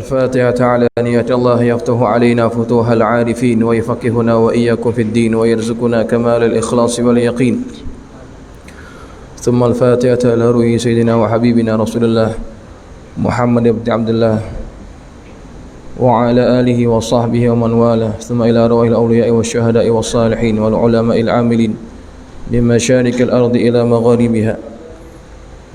الفاتحة على نية الله يفتح علينا فتوح العارفين ويفقهنا وإياكم في الدين ويرزقنا كمال الإخلاص واليقين. ثم الفاتحة على روح سيدنا وحبيبنا رسول الله محمد بن عبد الله وعلى آله وصحبه ومن والاه. ثم إلى روح الأولياء والشهداء والصالحين والعلماء العاملين من مشارق الأرض إلى مغاربها.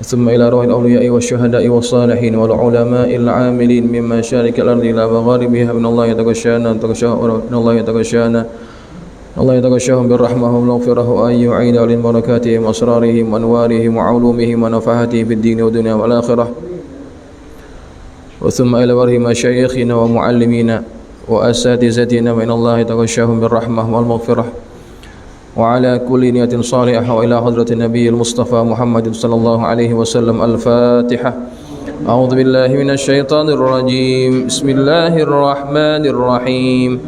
ثم إلى روح الأولياء والشهداء والصالحين والعلماء العاملين من مشارق الأرض إلى مغاربها. من الله يتغشانا من الله يتغشانا الله يتغشاهم بالرحمة والمغفرة وأن يعيد عليهم بركاتهم وأسرارهم وأنوارهم وعلومهم ونفحاتهم في الدين والدنيا والآخرة. وثم إلى بره مشايخنا ومعلمينا وأساتذتنا من الله يتغشاهم بالرحمة والمغفرة وعلى كل نية صالحة وإلى حضرة النبي المصطفى محمد صلى الله عليه وسلم. الفاتحة. أعوذ بالله من الشيطان الرجيم. بسم الله الرحمن الرحيم.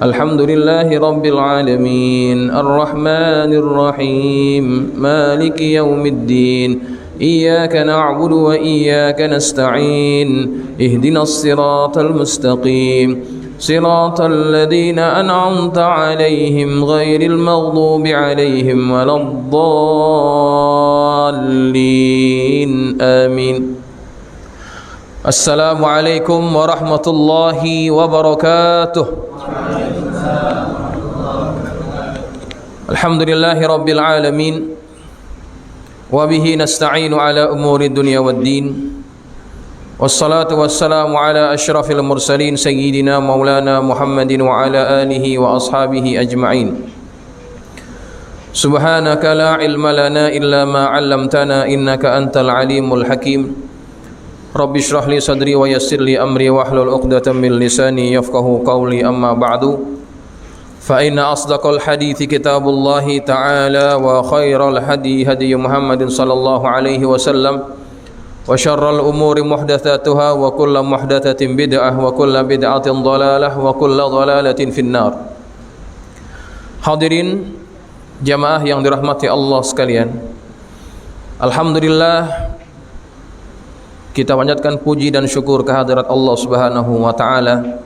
الحمد لله رب العالمين الرحمن الرحيم مالك يوم الدين إياك نعبد وإياك نستعين اهدنا الصراط المستقيم صراط الذين أنعمت عليهم غير المغضوب عليهم ولا الضالين آمين. السلام عليكم ورحمة الله وبركاته. الحمد لله رب العالمين وبه نستعين على أمور الدنيا والدين والصلاة والسلام على أشرف المرسلين سيدنا مولانا محمد وعلى آله وأصحابه أجمعين. سبحانك لا علم لنا إلا ما علمتنا إنك أنت العليم الحكيم. رب اشرح لي صدري ويسر لي أمري واحلل عقدة من لساني يفقهوا قولي. أما بعد فإن أصدق الحديث كتاب الله تعالى وخير الهدي هدي محمد صلى الله عليه وسلم وشر الأمور محدثاتها وكل محدثة بدعة وكل بدعة ضلالة وكل ضلالة في النار. Hadirin jamaah yang dirahmati Allah sekalian, alhamdulillah kita panjatkan puji dan syukur kehadirat Allah Subhanahu wa taala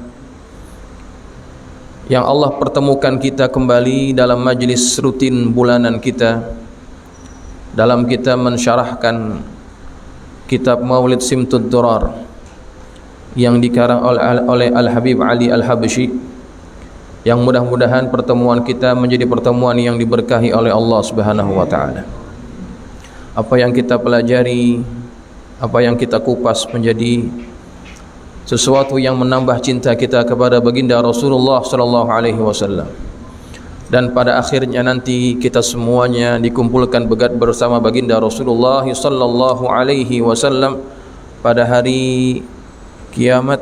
yang Allah pertemukan kita kembali dalam majlis rutin bulanan kita dalam kita mensyarahkan kitab Maulid Simtud Durar yang dikarang oleh Al-Habib Ali Al-Habsyi, yang mudah-mudahan pertemuan kita menjadi pertemuan yang diberkahi oleh Allah Subhanahu wa taala. Apa yang kita pelajari, apa yang kita kupas menjadi sesuatu yang menambah cinta kita kepada baginda Rasulullah sallallahu alaihi wasallam. Dan pada akhirnya nanti kita semuanya dikumpulkan bersama baginda Rasulullah sallallahu alaihi wasallam pada hari kiamat,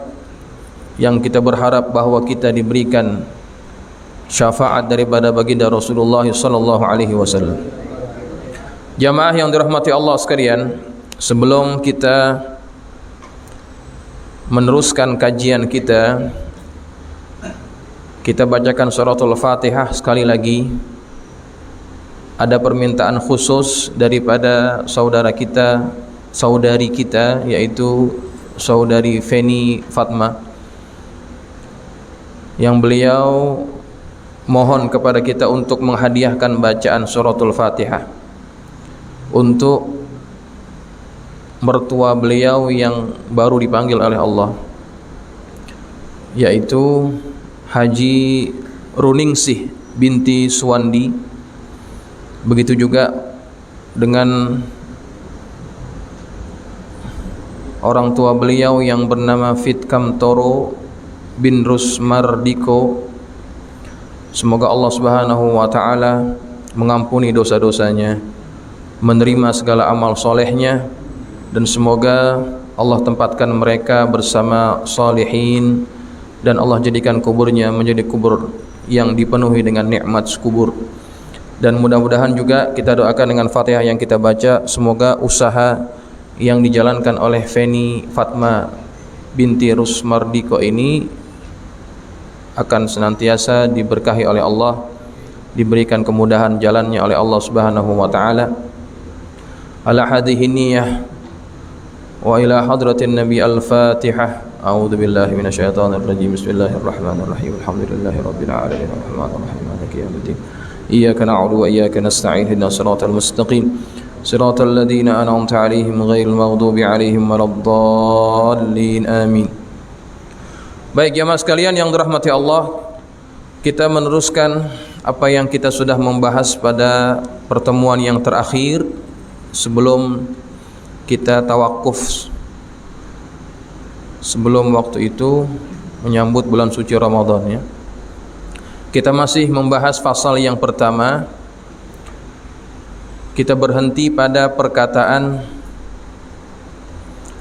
yang kita berharap bahwa kita diberikan syafaat daripada baginda Rasulullah sallallahu alaihi wasallam. Jamaah yang dirahmati Allah sekalian, sebelum kita meneruskan kajian kita bacakan suratul Fatihah sekali lagi. Ada permintaan khusus daripada saudari kita yaitu saudari Feni Fatma, yang beliau mohon kepada kita untuk menghadiahkan bacaan suratul Fatihah untuk mertua beliau yang baru dipanggil oleh Allah, yaitu Haji Runingsih binti Suwandi. Begitu juga dengan orang tua beliau yang bernama Fitkam Toro bin Rusmardiko. Semoga Allah Subhanahu wa taala mengampuni dosa-dosanya, menerima segala amal solehnya, dan semoga Allah tempatkan mereka bersama salihin, dan Allah jadikan kuburnya menjadi kubur yang dipenuhi dengan nikmat kubur. Dan mudah-mudahan juga kita doakan dengan Fatihah yang kita baca, semoga usaha yang dijalankan oleh Feni Fatma binti Rusmardiko ini akan senantiasa diberkahi oleh Allah, diberikan kemudahan jalannya oleh Allah Subhanahu wa taala. Ala hadhihi niyyah wa ila hadratin Nabi. Al-Fatihah. A'udzu billahi minasyaitonir rajim. Bismillahirrahmanirrahim. Alhamdulillahi rabbil alamin. Arrahmanir rahim. Maliki yaumiddin. Iyyaka na'budu wa iyyaka nasta'in. Ihdinas siratal mustaqim. Siratal ladzina an'amta 'alaihim ghairil maghdubi 'alaihim waladdallin. Amin. Baik jemaah sekalian yang dirahmati Allah, kita meneruskan apa yang kita sudah membahas pada pertemuan yang terakhir sebelum kita tawakuf, sebelum waktu itu menyambut bulan suci Ramadan ya. Kita masih membahas pasal yang pertama. Kita berhenti pada perkataan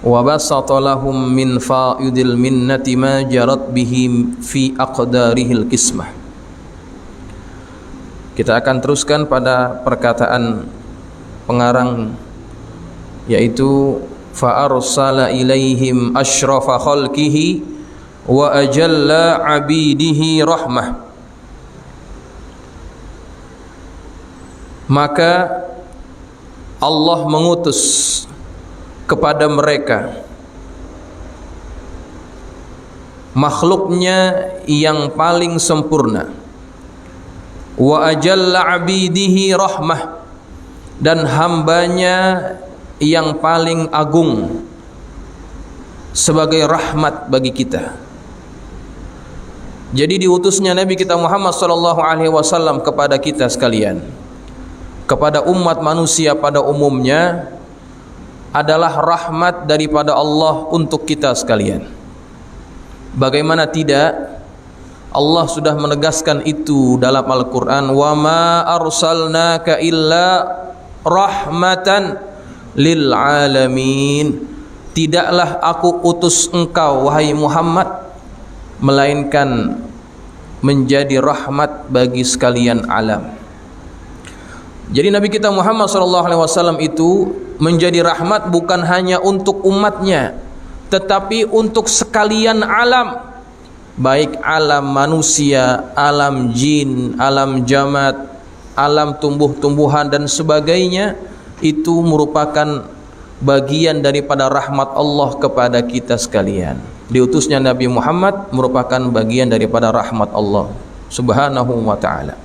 wa basata lahum min fa'idil minnati ma jarat bihi fi aqdarihil qismah. Kita akan teruskan pada perkataan pengarang, yaitu fa arsala ilaihim asyrafa khalqihi wa ajalla abidihi rahmah. Maka Allah mengutus kepada mereka makhluknya yang paling sempurna, wa ajalla abidihi rahmah, dan hambanya yang paling agung sebagai rahmat bagi kita. Jadi diutusnya Nabi kita Muhammad sallallahu alaihi wasallam kepada kita sekalian, kepada umat manusia pada umumnya, adalah rahmat daripada Allah untuk kita sekalian. Bagaimana tidak, Allah sudah menegaskan itu dalam Al-Quran, wa ma arsalnaka illa rahmatan lil alamin. Tidaklah aku utus engkau wahai Muhammad melainkan menjadi rahmat bagi sekalian alam. Jadi Nabi kita Muhammad SAW itu menjadi rahmat bukan hanya untuk umatnya, tetapi untuk sekalian alam, baik alam manusia, alam jin, alam jamat, alam tumbuh-tumbuhan dan sebagainya. Itu merupakan bagian daripada rahmat Allah kepada kita sekalian. Diutusnya Nabi Muhammad merupakan bagian daripada rahmat Allah Subhanahu wa ta'ala.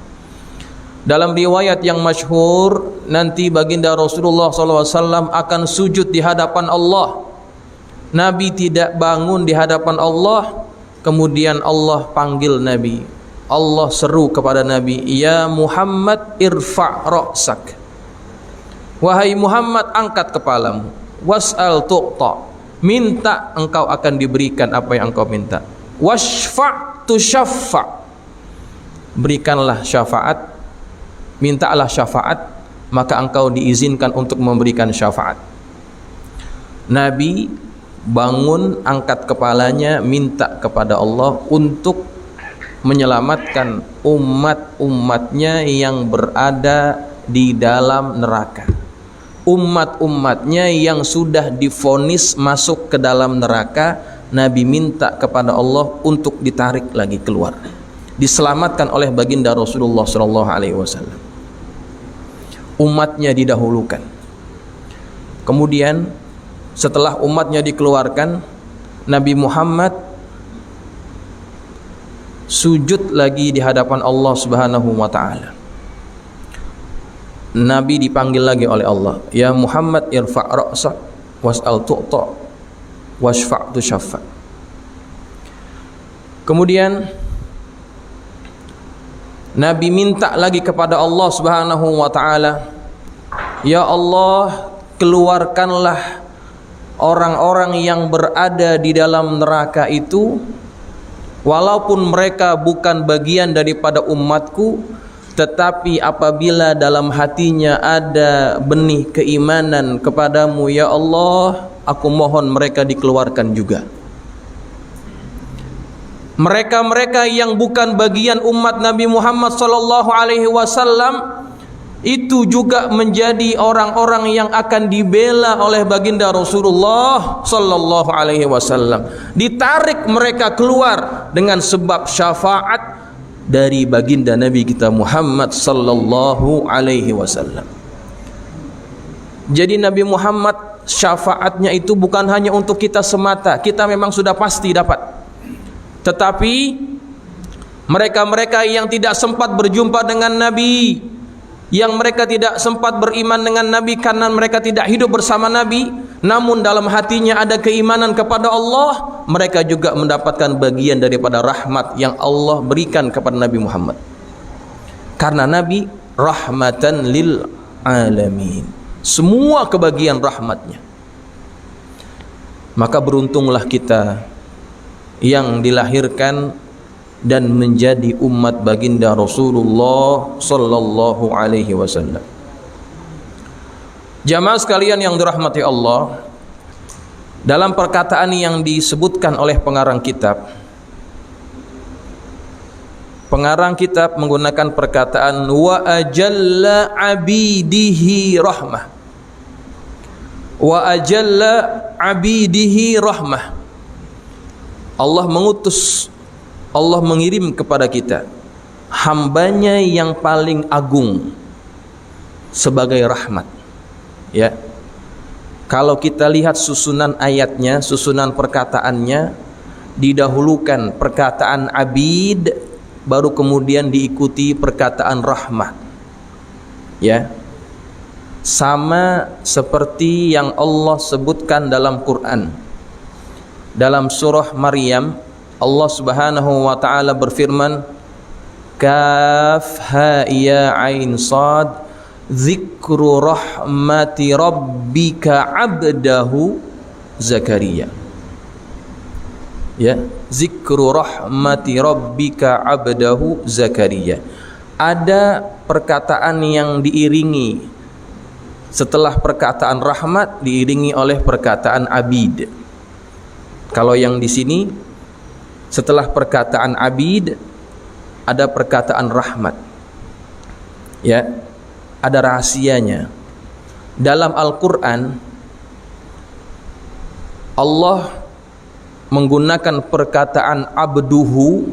Dalam riwayat yang masyhur, nanti baginda Rasulullah SAW akan sujud di hadapan Allah. Nabi tidak bangun di hadapan Allah, kemudian Allah panggil Nabi. Allah seru kepada Nabi, ya Muhammad irfa' ra'sak. Wahai Muhammad, angkat kepalamu. Was'al tu'ta, minta engkau akan diberikan apa yang engkau minta. Washfa' tushaffa', berikanlah syafaat, mintalah syafaat, maka engkau diizinkan untuk memberikan syafaat. Nabi bangun, angkat kepalanya, minta kepada Allah untuk menyelamatkan umat-umatnya yang berada di dalam neraka, umat-umatnya yang sudah divonis masuk ke dalam neraka. Nabi minta kepada Allah untuk ditarik lagi keluar, diselamatkan oleh baginda Rasulullah SAW. Umatnya didahulukan. Kemudian setelah umatnya dikeluarkan, Nabi Muhammad sujud lagi di hadapan Allah Subhanahu wa ta'ala. Nabi dipanggil lagi oleh Allah, ya Muhammad irfa' ra'sak was'al tu'ta washfa' tushaffa. Kemudian Nabi minta lagi kepada Allah Subhanahu wa ta'ala, ya Allah, keluarkanlah orang-orang yang berada di dalam neraka itu, walaupun mereka bukan bagian daripada umatku, tetapi apabila dalam hatinya ada benih keimanan kepadamu, ya Allah, aku mohon mereka dikeluarkan juga. Mereka-mereka yang bukan bagian umat Nabi Muhammad SAW itu juga menjadi orang-orang yang akan dibela oleh baginda Rasulullah SAW. Ditarik mereka keluar dengan sebab syafaat dari baginda Nabi kita Muhammad SAW. Jadi Nabi Muhammad syafaatnya itu bukan hanya untuk kita semata, kita memang sudah pasti dapat. Tetapi mereka-mereka yang tidak sempat berjumpa dengan Nabi, yang mereka tidak sempat beriman dengan Nabi karena mereka tidak hidup bersama Nabi, namun dalam hatinya ada keimanan kepada Allah, mereka juga mendapatkan bagian daripada rahmat yang Allah berikan kepada Nabi Muhammad. Karena Nabi rahmatan lil alamin, semua kebagian rahmatnya. Maka beruntunglah kita yang dilahirkan dan menjadi umat baginda Rasulullah sallallahu alaihi wasallam. Jamaah sekalian yang dirahmati Allah, dalam perkataan yang disebutkan oleh pengarang kitab menggunakan perkataan wa ajalla abidihi rahmah. Wa ajalla abidihi rahmah. Allah mengirim kepada kita hambanya yang paling agung sebagai rahmat. Ya, kalau kita lihat susunan ayatnya, susunan perkataannya, didahulukan perkataan abid, baru kemudian diikuti perkataan rahmat. Ya, sama seperti yang Allah sebutkan dalam Quran. Dalam surah Maryam, Allah Subhanahu wa taala berfirman, Kaf ha ya ain sad dzikru rahmati rabbika 'abdahu Zakaria. Ya, zikru rahmati rabbika 'abdahu Zakaria. Ada perkataan yang diiringi setelah perkataan rahmat, diiringi oleh perkataan abid. Kalau yang di sini setelah perkataan abid ada perkataan rahmat. Ya, ada rahasianya. Dalam Al-Quran Allah menggunakan perkataan abduhu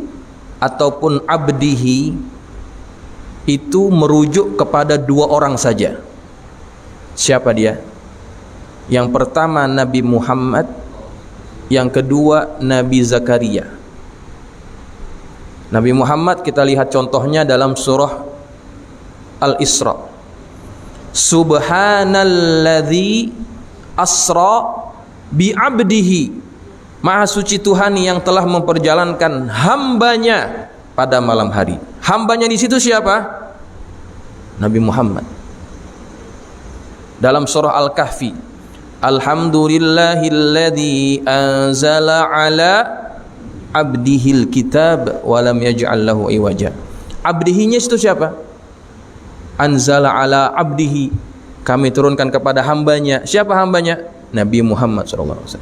ataupun abdihi itu merujuk kepada dua orang saja. Siapa dia? Yang pertama Nabi Muhammad, yang kedua Nabi Zakaria. Nabi Muhammad kita lihat contohnya dalam surah Al-Isra. Subhanalladzi asra bi'abdihi. Maha suci Tuhan yang telah memperjalankan hambanya pada malam hari. Hambanya di situ siapa? Nabi Muhammad. Dalam surah Al-Kahfi, Alhamdulillahilladzi anzala ala abdihil kitab wa lam yaj'al lahu iwaja. Abdihinya itu siapa? Anzala ala abdihi, kami turunkan kepada hambanya. Siapa hambanya? Nabi Muhammad SAW.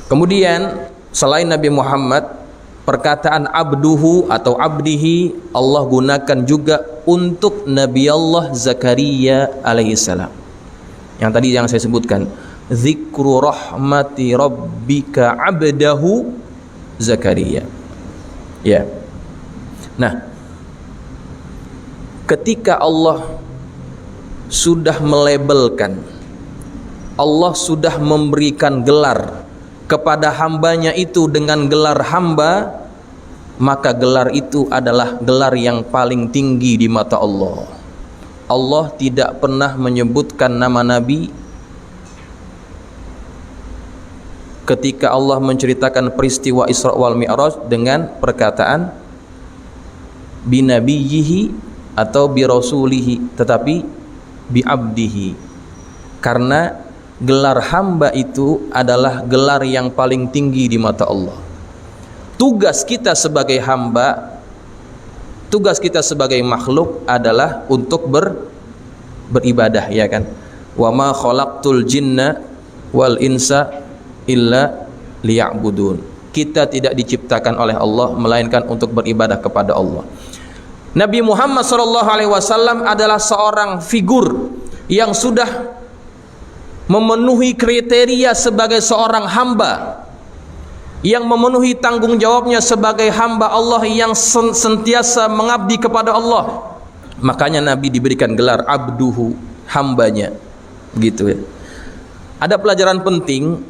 Kemudian selain Nabi Muhammad, perkataan abduhu atau abdihi Allah gunakan juga untuk Nabi Allah Zakaria alaihissalam. Yang tadi yang saya sebutkan, zikru rahmati rabbika abdahu Zakaria. Ya. Nah, ketika Allah sudah melabelkan, Allah sudah memberikan gelar kepada hambanya itu dengan gelar hamba, maka gelar itu adalah gelar yang paling tinggi di mata Allah. Allah tidak pernah menyebutkan nama Nabi ketika Allah menceritakan peristiwa Isra wal Mi'raj dengan perkataan binabiyyihi atau birasulihi, tetapi biabdihi, karena gelar hamba itu adalah gelar yang paling tinggi di mata Allah. Tugas kita sebagai hamba, tugas kita sebagai makhluk adalah untuk beribadah, ya kan? Wa ma khalaqtul jinna wal insa illa liya'budun. Kita tidak diciptakan oleh Allah melainkan untuk beribadah kepada Allah. Nabi Muhammad SAW adalah seorang figur yang sudah memenuhi kriteria sebagai seorang hamba, yang memenuhi tanggung jawabnya sebagai hamba Allah yang sentiasa mengabdi kepada Allah. Makanya Nabi diberikan gelar abduhu, hambanya, gitu ya. Ada pelajaran penting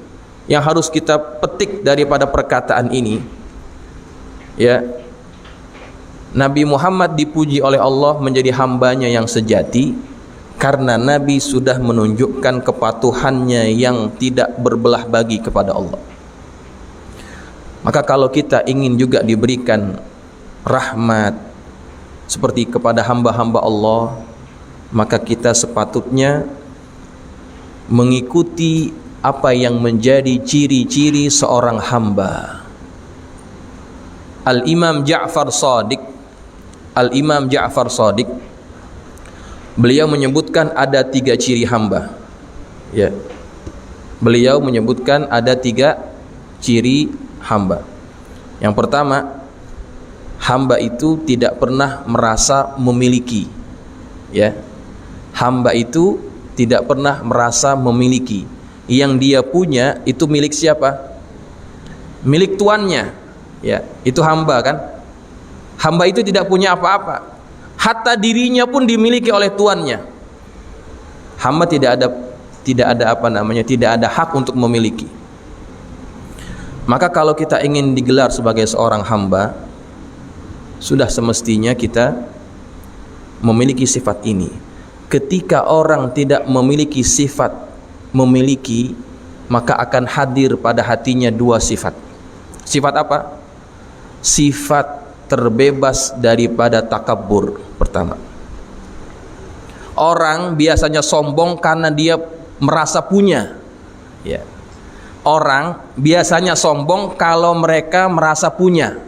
yang harus kita petik daripada perkataan ini. Ya, Nabi Muhammad dipuji oleh Allah menjadi hambanya yang sejati karena Nabi sudah menunjukkan kepatuhannya yang tidak berbelah bagi kepada Allah. Maka kalau kita ingin juga diberikan rahmat seperti kepada hamba-hamba Allah, maka kita sepatutnya mengikuti apa yang menjadi ciri-ciri seorang hamba. Al-Imam Ja'far Shadiq beliau menyebutkan ada 3 ciri hamba. Ya. Beliau menyebutkan ada 3 ciri hamba. Yang pertama, hamba itu tidak pernah merasa memiliki. Ya. Hamba itu tidak pernah merasa memiliki. Yang dia punya itu milik siapa? Milik tuannya. Ya, itu hamba kan? Hamba itu tidak punya apa-apa. Hatta dirinya pun dimiliki oleh tuannya. Hamba tidak ada hak untuk memiliki. Maka kalau kita ingin digelar sebagai seorang hamba, sudah semestinya kita memiliki sifat ini. Ketika orang tidak memiliki sifat memiliki, maka akan hadir pada hatinya 2 sifat. Sifat apa? Sifat terbebas daripada takabur. Pertama, orang biasanya sombong karena dia merasa punya. Ya. Orang biasanya sombong kalau mereka merasa punya.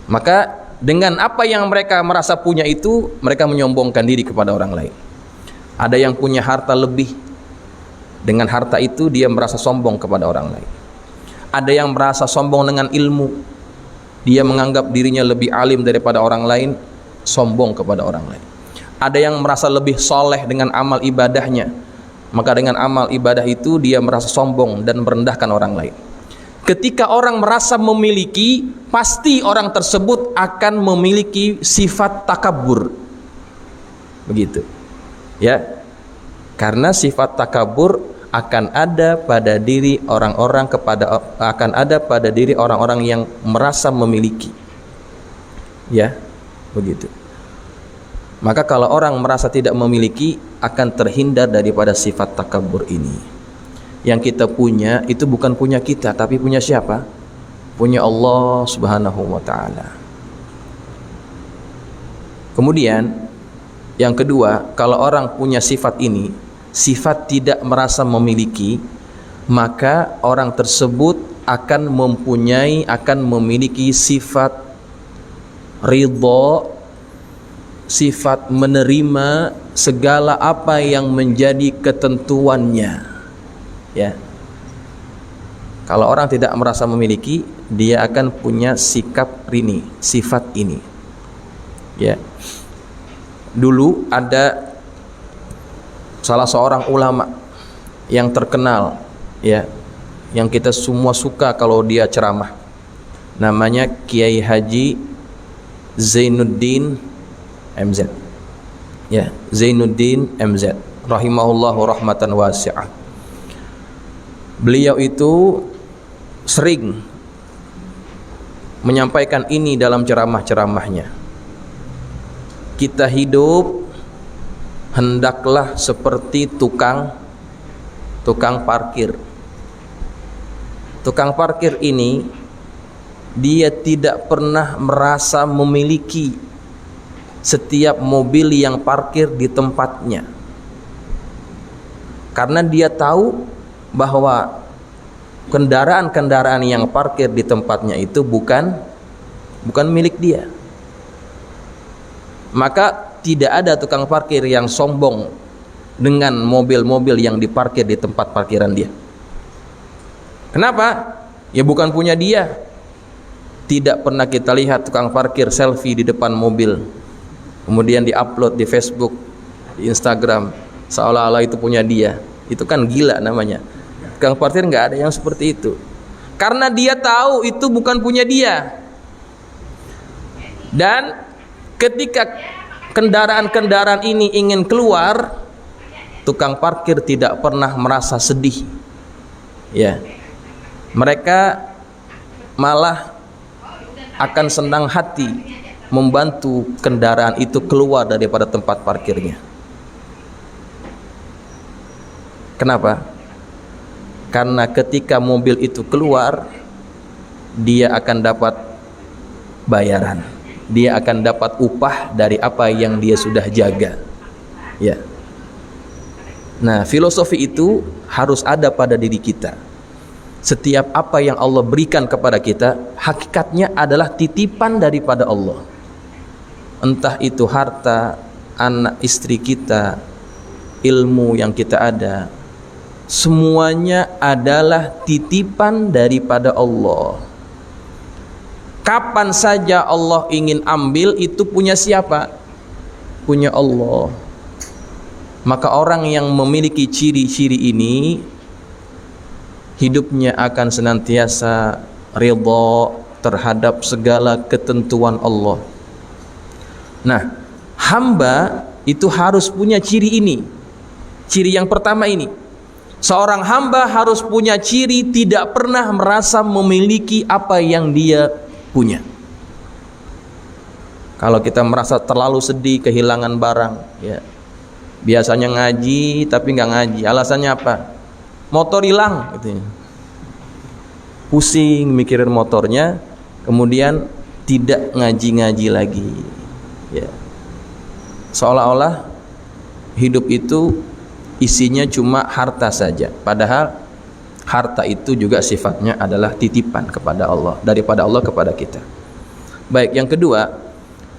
Maka dengan apa yang mereka merasa punya itu, mereka menyombongkan diri kepada orang lain. Ada yang punya harta lebih, dengan harta itu dia merasa sombong kepada orang lain. Ada yang merasa sombong dengan ilmu, dia menganggap dirinya lebih alim daripada orang lain, sombong kepada orang lain. Ada yang merasa lebih soleh dengan amal ibadahnya, maka dengan amal ibadah itu dia merasa sombong dan merendahkan orang lain. Ketika orang merasa memiliki, pasti orang tersebut akan memiliki sifat takabur. Begitu. Ya. Karena sifat takabur akan ada pada diri orang-orang orang-orang yang merasa memiliki. Ya, begitu. Maka kalau orang merasa tidak memiliki, akan terhindar daripada sifat takabur ini. Yang kita punya itu bukan punya kita, tapi punya siapa? Punya Allah Subhanahu wa ta'ala. Kemudian yang kedua, kalau orang punya sifat ini, sifat tidak merasa memiliki, maka orang tersebut akan memiliki sifat ridha, sifat menerima segala apa yang menjadi ketentuannya. Ya. Kalau orang tidak merasa memiliki, dia akan punya sikap ini, sifat ini. Ya. Dulu ada salah seorang ulama yang terkenal, ya, yang kita semua suka kalau dia ceramah. Namanya Kiai Haji Zainuddin MZ. Ya, Zainuddin MZ rahimahullahu rahmatan wasi'ah. Beliau itu sering menyampaikan ini dalam ceramah-ceramahnya. Kita hidup hendaklah seperti tukang parkir. Tukang parkir ini dia tidak pernah merasa memiliki setiap mobil yang parkir di tempatnya, karena dia tahu bahwa kendaraan-kendaraan yang parkir di tempatnya itu bukan milik dia. Maka tidak ada tukang parkir yang sombong dengan mobil-mobil yang diparkir di tempat parkiran dia. Kenapa? Ya bukan punya dia. Tidak pernah kita lihat tukang parkir selfie di depan mobil, kemudian diupload di Facebook, di Instagram, seolah-olah itu punya dia. Itu kan gila namanya. Tukang parkir nggak ada yang seperti itu, karena dia tahu itu bukan punya dia. Dan ketika kendaraan-kendaraan ini ingin keluar, tukang parkir tidak pernah merasa sedih. Ya. Mereka malah akan senang hati membantu kendaraan itu keluar daripada tempat parkirnya. Kenapa? Karena ketika mobil itu keluar, dia akan dapat bayaran, dia akan dapat upah dari apa yang dia sudah jaga. Ya. Nah, filosofi itu harus ada pada diri kita. Setiap apa yang Allah berikan kepada kita, hakikatnya adalah titipan daripada Allah. Entah itu harta, anak istri kita, ilmu yang kita ada, semuanya adalah titipan daripada Allah. Kapan saja Allah ingin ambil, itu punya siapa? Punya Allah. Maka orang yang memiliki ciri-ciri ini, hidupnya akan senantiasa ridha terhadap segala ketentuan Allah. Nah, hamba itu harus punya ciri ini. Ciri yang pertama ini, seorang hamba harus punya ciri tidak pernah merasa memiliki apa yang dia punya. Kalau kita merasa terlalu sedih kehilangan barang, ya, biasanya ngaji tapi nggak ngaji, alasannya apa? Motor hilang, gitu. Pusing mikirin motornya, kemudian tidak ngaji-ngaji lagi, ya. Seolah-olah hidup itu isinya cuma harta saja, padahal harta itu juga sifatnya adalah titipan kepada Allah, daripada Allah kepada kita. Baik, yang kedua,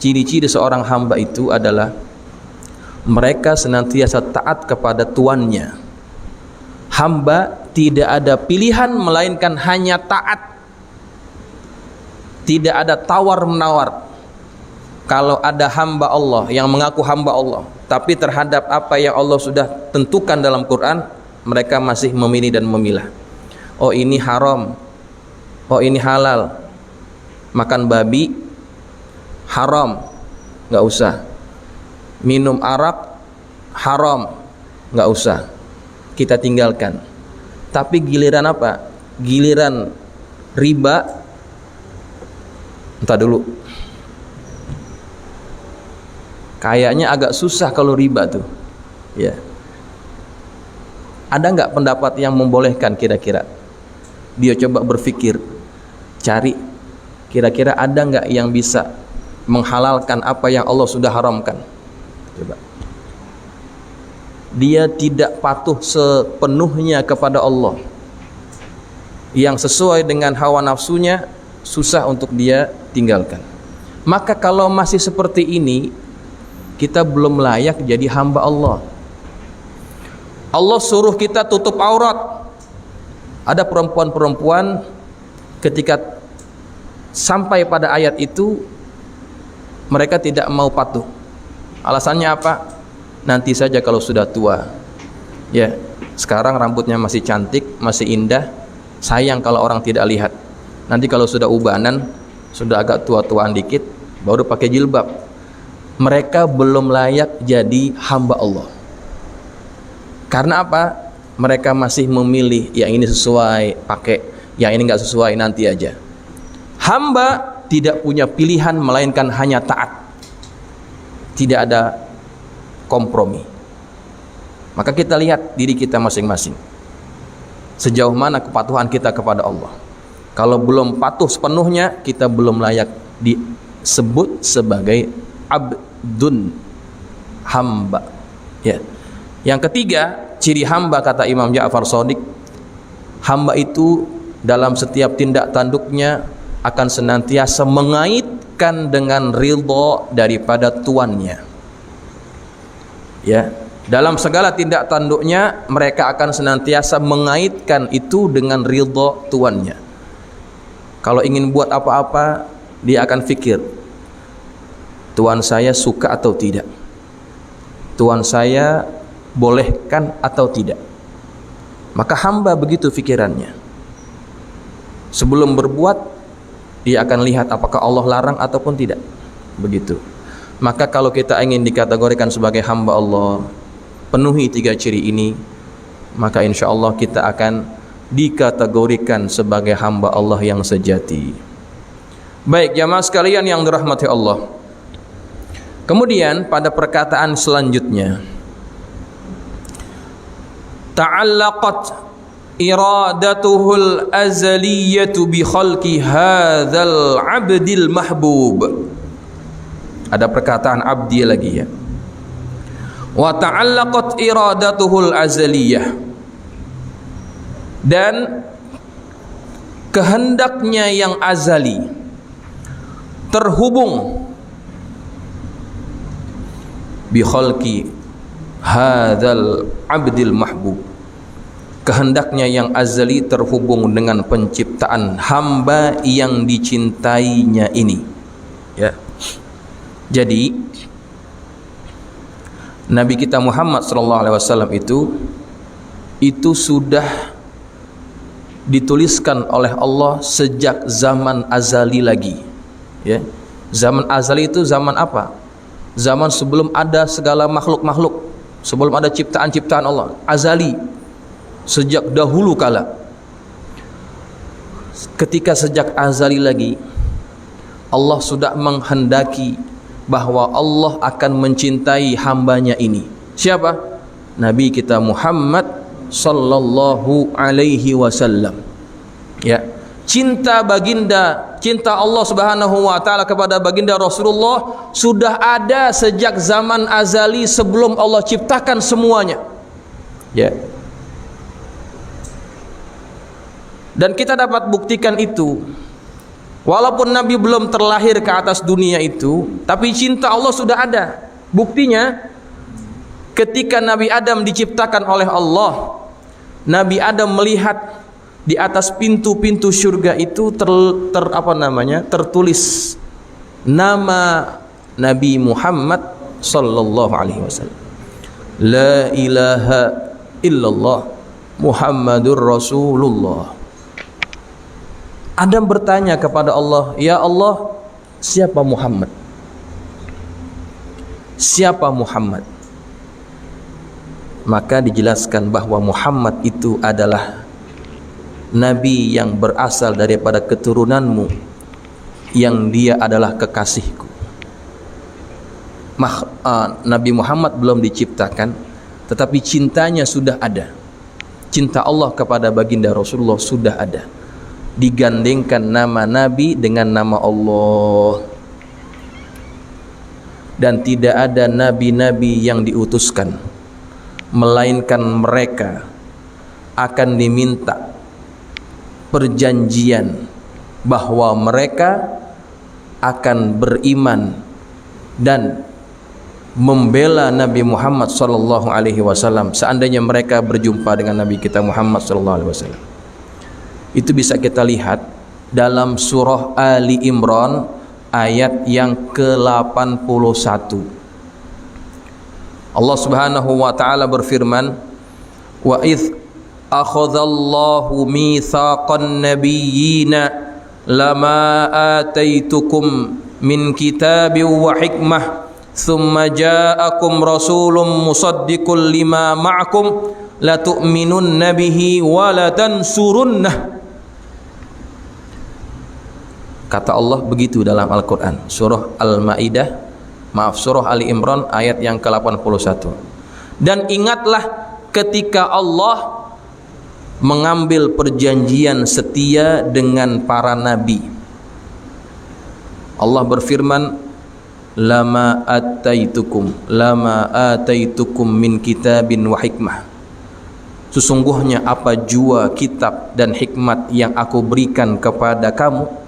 ciri-ciri seorang hamba itu adalah mereka senantiasa taat kepada tuannya. Hamba tidak ada pilihan melainkan hanya taat. Tidak ada tawar-menawar. Kalau ada hamba Allah yang mengaku hamba Allah, tapi terhadap apa yang Allah sudah tentukan dalam Quran, mereka masih memilih dan memilah. Oh, ini haram, oh ini halal. Makan babi haram, nggak usah. Minum arak haram, nggak usah, kita tinggalkan. Tapi giliran apa? Giliran riba, entah dulu. Kayaknya agak susah kalau riba tuh, ya. Ada nggak pendapat yang membolehkan kira-kira? Dia coba berpikir, cari kira-kira ada nggak yang bisa menghalalkan apa yang Allah sudah haramkan. Coba. Dia tidak patuh sepenuhnya kepada Allah. Yang sesuai dengan hawa nafsunya susah untuk dia tinggalkan. Maka kalau masih seperti ini, kita belum layak jadi hamba Allah. Allah suruh kita tutup aurat. Ada perempuan-perempuan ketika sampai pada ayat itu, mereka tidak mau patuh. Alasannya apa? Nanti saja kalau sudah tua. Ya, sekarang rambutnya masih cantik, masih indah. Sayang kalau orang tidak lihat. Nanti kalau sudah ubanan, sudah agak tua-tuaan dikit, baru pakai jilbab. Mereka belum layak jadi hamba Allah. Karena apa? Mereka masih memilih yang ini sesuai pakai, yang ini nggak sesuai nanti aja. Hamba tidak punya pilihan melainkan hanya taat. Tidak ada kompromi. Maka kita lihat diri kita masing-masing, sejauh mana kepatuhan kita kepada Allah. Kalau belum patuh sepenuhnya, kita belum layak disebut sebagai abdun, hamba. Ya. Yang ketiga, ciri hamba kata Imam Ja'far Shadiq, hamba itu dalam setiap tindak tanduknya akan senantiasa mengaitkan dengan ridha daripada tuannya. Ya, dalam segala tindak tanduknya mereka akan senantiasa mengaitkan itu dengan ridha tuannya. Kalau ingin buat apa-apa, dia akan fikir, tuan saya suka atau tidak, tuan saya bolehkan atau tidak. Maka hamba begitu pikirannya. Sebelum berbuat, dia akan lihat apakah Allah larang ataupun tidak. Begitu. Maka kalau kita ingin dikategorikan sebagai hamba Allah, penuhi 3 ciri ini, maka insya Allah kita akan dikategorikan sebagai hamba Allah yang sejati. Baik jamaah sekalian yang dirahmati Allah, kemudian pada perkataan selanjutnya, ta'allaqat iradatuhul azaliyatu bi khalqi hadzal abdil mahbub. Ada perkataan abdi lagi ya. Wa ta'allaqat iradatuhul azaliyah, dan kehendaknya yang azali terhubung bi khalqi hadzal abdil mahbub, kehendaknya yang azali terhubung dengan penciptaan hamba yang dicintainya ini ya. Jadi Nabi kita Muhammad SAW itu sudah dituliskan oleh Allah sejak zaman azali lagi ya. Zaman azali itu zaman apa? Zaman sebelum ada segala makhluk-makhluk, sebelum ada ciptaan-ciptaan Allah, azali, sejak dahulu kala. Ketika sejak azali lagi Allah sudah menghendaki bahwa Allah akan mencintai hambanya ini. Siapa? Nabi kita Muhammad sallallahu alaihi wasallam ya. Cinta baginda, cinta Allah Subhanahu wa taala kepada baginda Rasulullah sudah ada sejak zaman azali sebelum Allah ciptakan semuanya ya. Dan kita dapat buktikan itu, walaupun Nabi belum terlahir ke atas dunia itu, tapi cinta Allah sudah ada. Buktinya ketika Nabi Adam diciptakan oleh Allah, Nabi Adam melihat di atas pintu-pintu surga itu tertulis nama Nabi Muhammad sallallahu alaihi wasallam. La ilaha illallah Muhammadur Rasulullah. Adam bertanya kepada Allah, ya Allah, siapa Muhammad? Siapa Muhammad? Maka dijelaskan bahwa Muhammad itu adalah Nabi yang berasal daripada keturunanmu, yang dia adalah kekasihku. Nabi Muhammad belum diciptakan, tetapi cintanya sudah ada. Cinta Allah kepada baginda Rasulullah sudah ada. Digandengkan nama Nabi dengan nama Allah. Dan tidak ada nabi-nabi yang diutuskan melainkan mereka akan diminta perjanjian bahwa mereka akan beriman dan membela Nabi Muhammad sallallahu alaihi wasallam seandainya mereka berjumpa dengan Nabi kita Muhammad sallallahu alaihi wasallam. Itu bisa kita lihat dalam surah Ali Imran ayat yang ke-81. Allah Subhanahu wa taala berfirman, wa idz akhadallahu mitsaqan nabiyyina lama ataitukum min kitabin wa hikmah thumma ja'akum rasulun musaddiqun lima ma'akum la tu'minunna bihi wa la tansurunnah. Kata Allah begitu dalam Al-Quran, surah surah Ali Imran ayat yang ke-81. Dan ingatlah ketika Allah mengambil perjanjian setia dengan para nabi. Allah berfirman, lama ataitukum min kitabin wa hikmah. Sesungguhnya apa jua kitab dan hikmat yang aku berikan kepada kamu.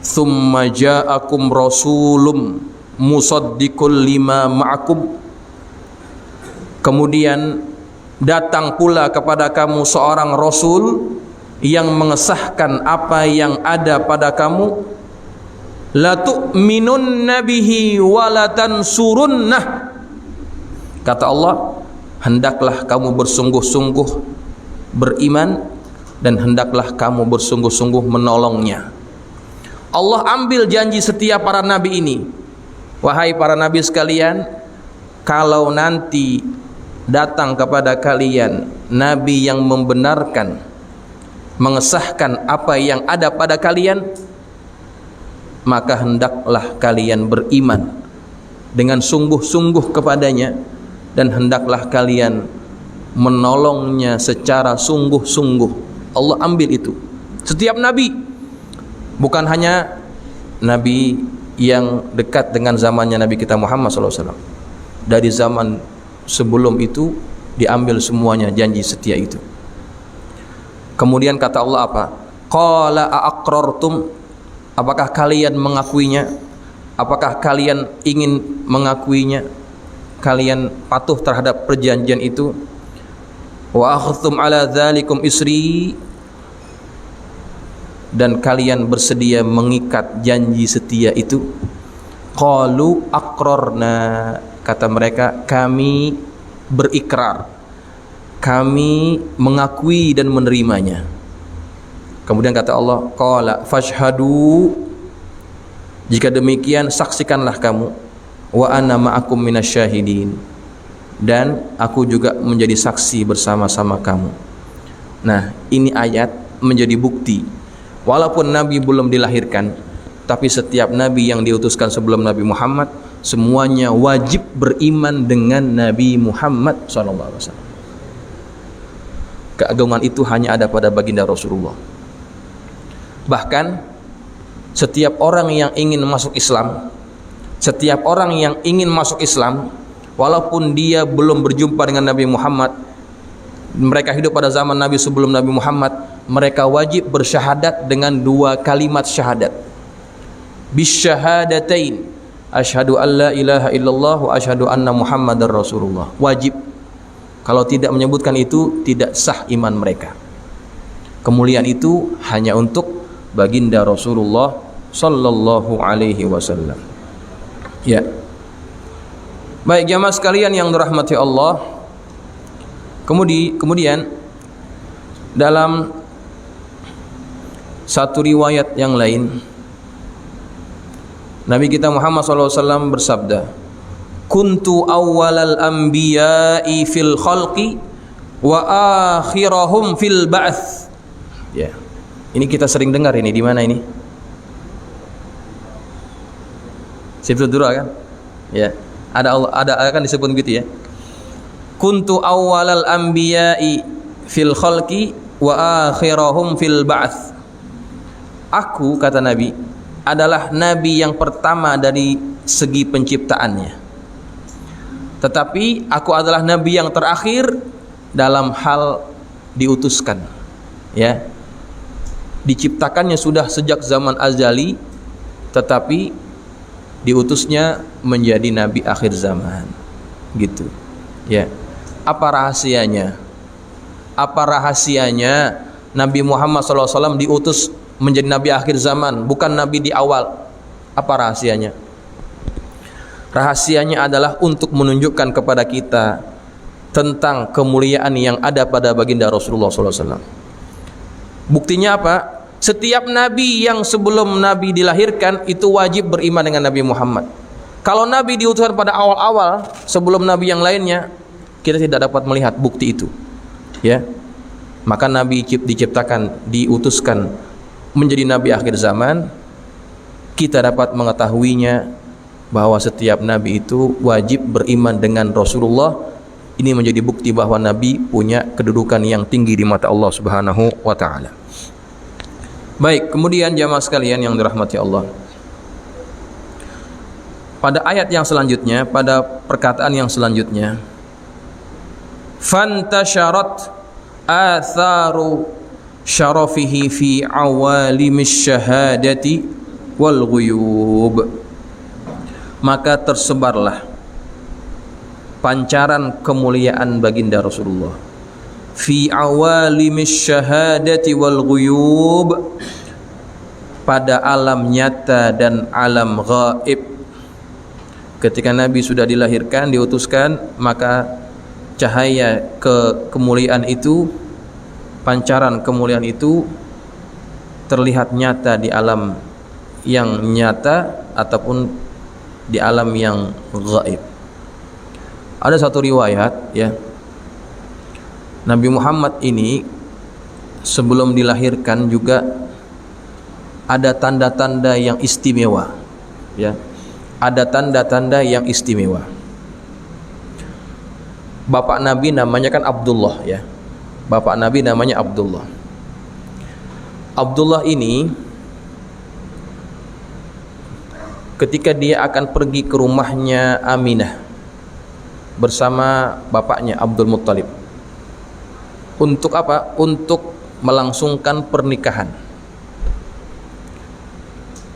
Thumma ja'akum rasulum musaddiqul lima ma'akum. Kemudian datang pula kepada kamu seorang rasul yang mengesahkan apa yang ada pada kamu. La tu'minunna bihi wa la tansurunnah. Kata Allah, hendaklah kamu bersungguh-sungguh beriman dan hendaklah kamu bersungguh-sungguh menolongnya. Allah ambil janji setia para nabi ini. Wahai para nabi sekalian, kalau nanti datang kepada kalian nabi yang membenarkan, mengesahkan apa yang ada pada kalian, maka hendaklah kalian beriman dengan sungguh-sungguh kepadanya, dan hendaklah kalian menolongnya secara sungguh-sungguh. Allah ambil itu. Setiap nabi, bukan hanya nabi yang dekat dengan zamannya Nabi kita Muhammad SAW. Dari zaman sebelum itu diambil semuanya janji setia itu. Kemudian kata Allah apa? Qala aqrartum, apakah kalian mengakuinya? Apakah kalian ingin mengakuinya? Kalian patuh terhadap perjanjian itu? Wa akhadhtum ala dzalikum isri, dan kalian bersedia mengikat janji setia itu? Qalu aqrarna, kata mereka, kami berikrar, kami mengakui dan menerimanya. Kemudian kata Allah, qala fashhadu, jika demikian saksikanlah kamu, wa ana ma'akum minasyahidin, dan aku juga menjadi saksi bersama-sama kamu. Nah, ini ayat menjadi bukti. Walaupun Nabi belum dilahirkan, tapi setiap Nabi yang diutuskan sebelum Nabi Muhammad, semuanya wajib beriman dengan Nabi Muhammad SAW. Keagungan itu hanya ada pada baginda Rasulullah. Bahkan setiap orang yang ingin masuk Islam, setiap orang yang ingin masuk Islam, walaupun dia belum berjumpa dengan Nabi Muhammad, mereka hidup pada zaman Nabi sebelum Nabi Muhammad, mereka wajib bersyahadat dengan dua kalimat syahadat. Bisyahadatain, asyhadu an la ilaha illallah wa asyhadu anna Muhammadar Rasulullah. Wajib. Kalau tidak menyebutkan itu, tidak sah iman mereka. Kemuliaan itu hanya untuk baginda Rasulullah sallallahu alaihi wasallam. Ya. Baik jamaah sekalian yang dirahmati Allah. Kemudian dalam satu riwayat yang lain, Nabi kita Muhammad SAW bersabda, kuntu awwalal anbiya'i fil khalqi wa akhirahum fil ba'ts. Ya. Ini kita sering dengar ini, di mana ini? Sifat dura kan? Ya. Ada kan disebut gitu ya. Kuntu awwalal anbiya'i fil khalqi wa akhirahum fil ba'ts. Aku, kata Nabi, adalah Nabi yang pertama dari segi penciptaannya, tetapi aku adalah Nabi yang terakhir dalam hal diutuskan. Ya, diciptakannya sudah sejak zaman azali, tetapi diutusnya menjadi Nabi akhir zaman. Gitu. Ya. Apa rahasianya? Apa rahasianya Nabi Muhammad SAW diutus menjadi Nabi akhir zaman, bukan Nabi di awal? Apa rahasianya? Rahasianya adalah untuk menunjukkan kepada kita tentang kemuliaan yang ada pada baginda Rasulullah SAW. Buktinya apa? Setiap Nabi yang sebelum Nabi dilahirkan itu wajib beriman dengan Nabi Muhammad. Kalau Nabi diutuskan pada awal-awal sebelum Nabi yang lainnya, kita tidak dapat melihat bukti itu. Ya, maka Nabi diciptakan, diutuskan menjadi Nabi akhir zaman, kita dapat mengetahuinya bahwa setiap Nabi itu wajib beriman dengan Rasulullah. Ini menjadi bukti bahwa Nabi punya kedudukan yang tinggi di mata Allah Subhanahu wa ta'ala. Baik, kemudian jamaah sekalian yang dirahmati Allah, pada ayat yang selanjutnya, pada perkataan yang selanjutnya, fantasyarat atharu syarafihi fi awalimis syahadati wal ghuyub, maka tersebarlah pancaran kemuliaan baginda Rasulullah fi awalimis syahadati wal ghuyub, pada alam nyata dan alam gaib. Ketika Nabi sudah dilahirkan, diutuskan, maka cahaya kemuliaan itu, pancaran kemuliaan itu terlihat nyata di alam yang nyata ataupun di alam yang gaib. Ada satu riwayat ya, Nabi Muhammad ini sebelum dilahirkan juga ada tanda-tanda yang istimewa ya. Ada tanda-tanda yang istimewa. Bapak Nabi namanya kan Abdullah ya. Bapak Nabi namanya Abdullah. Abdullah ini ketika dia akan pergi ke rumahnya Aminah bersama bapaknya Abdul Muttalib. Untuk apa? Untuk melangsungkan pernikahan.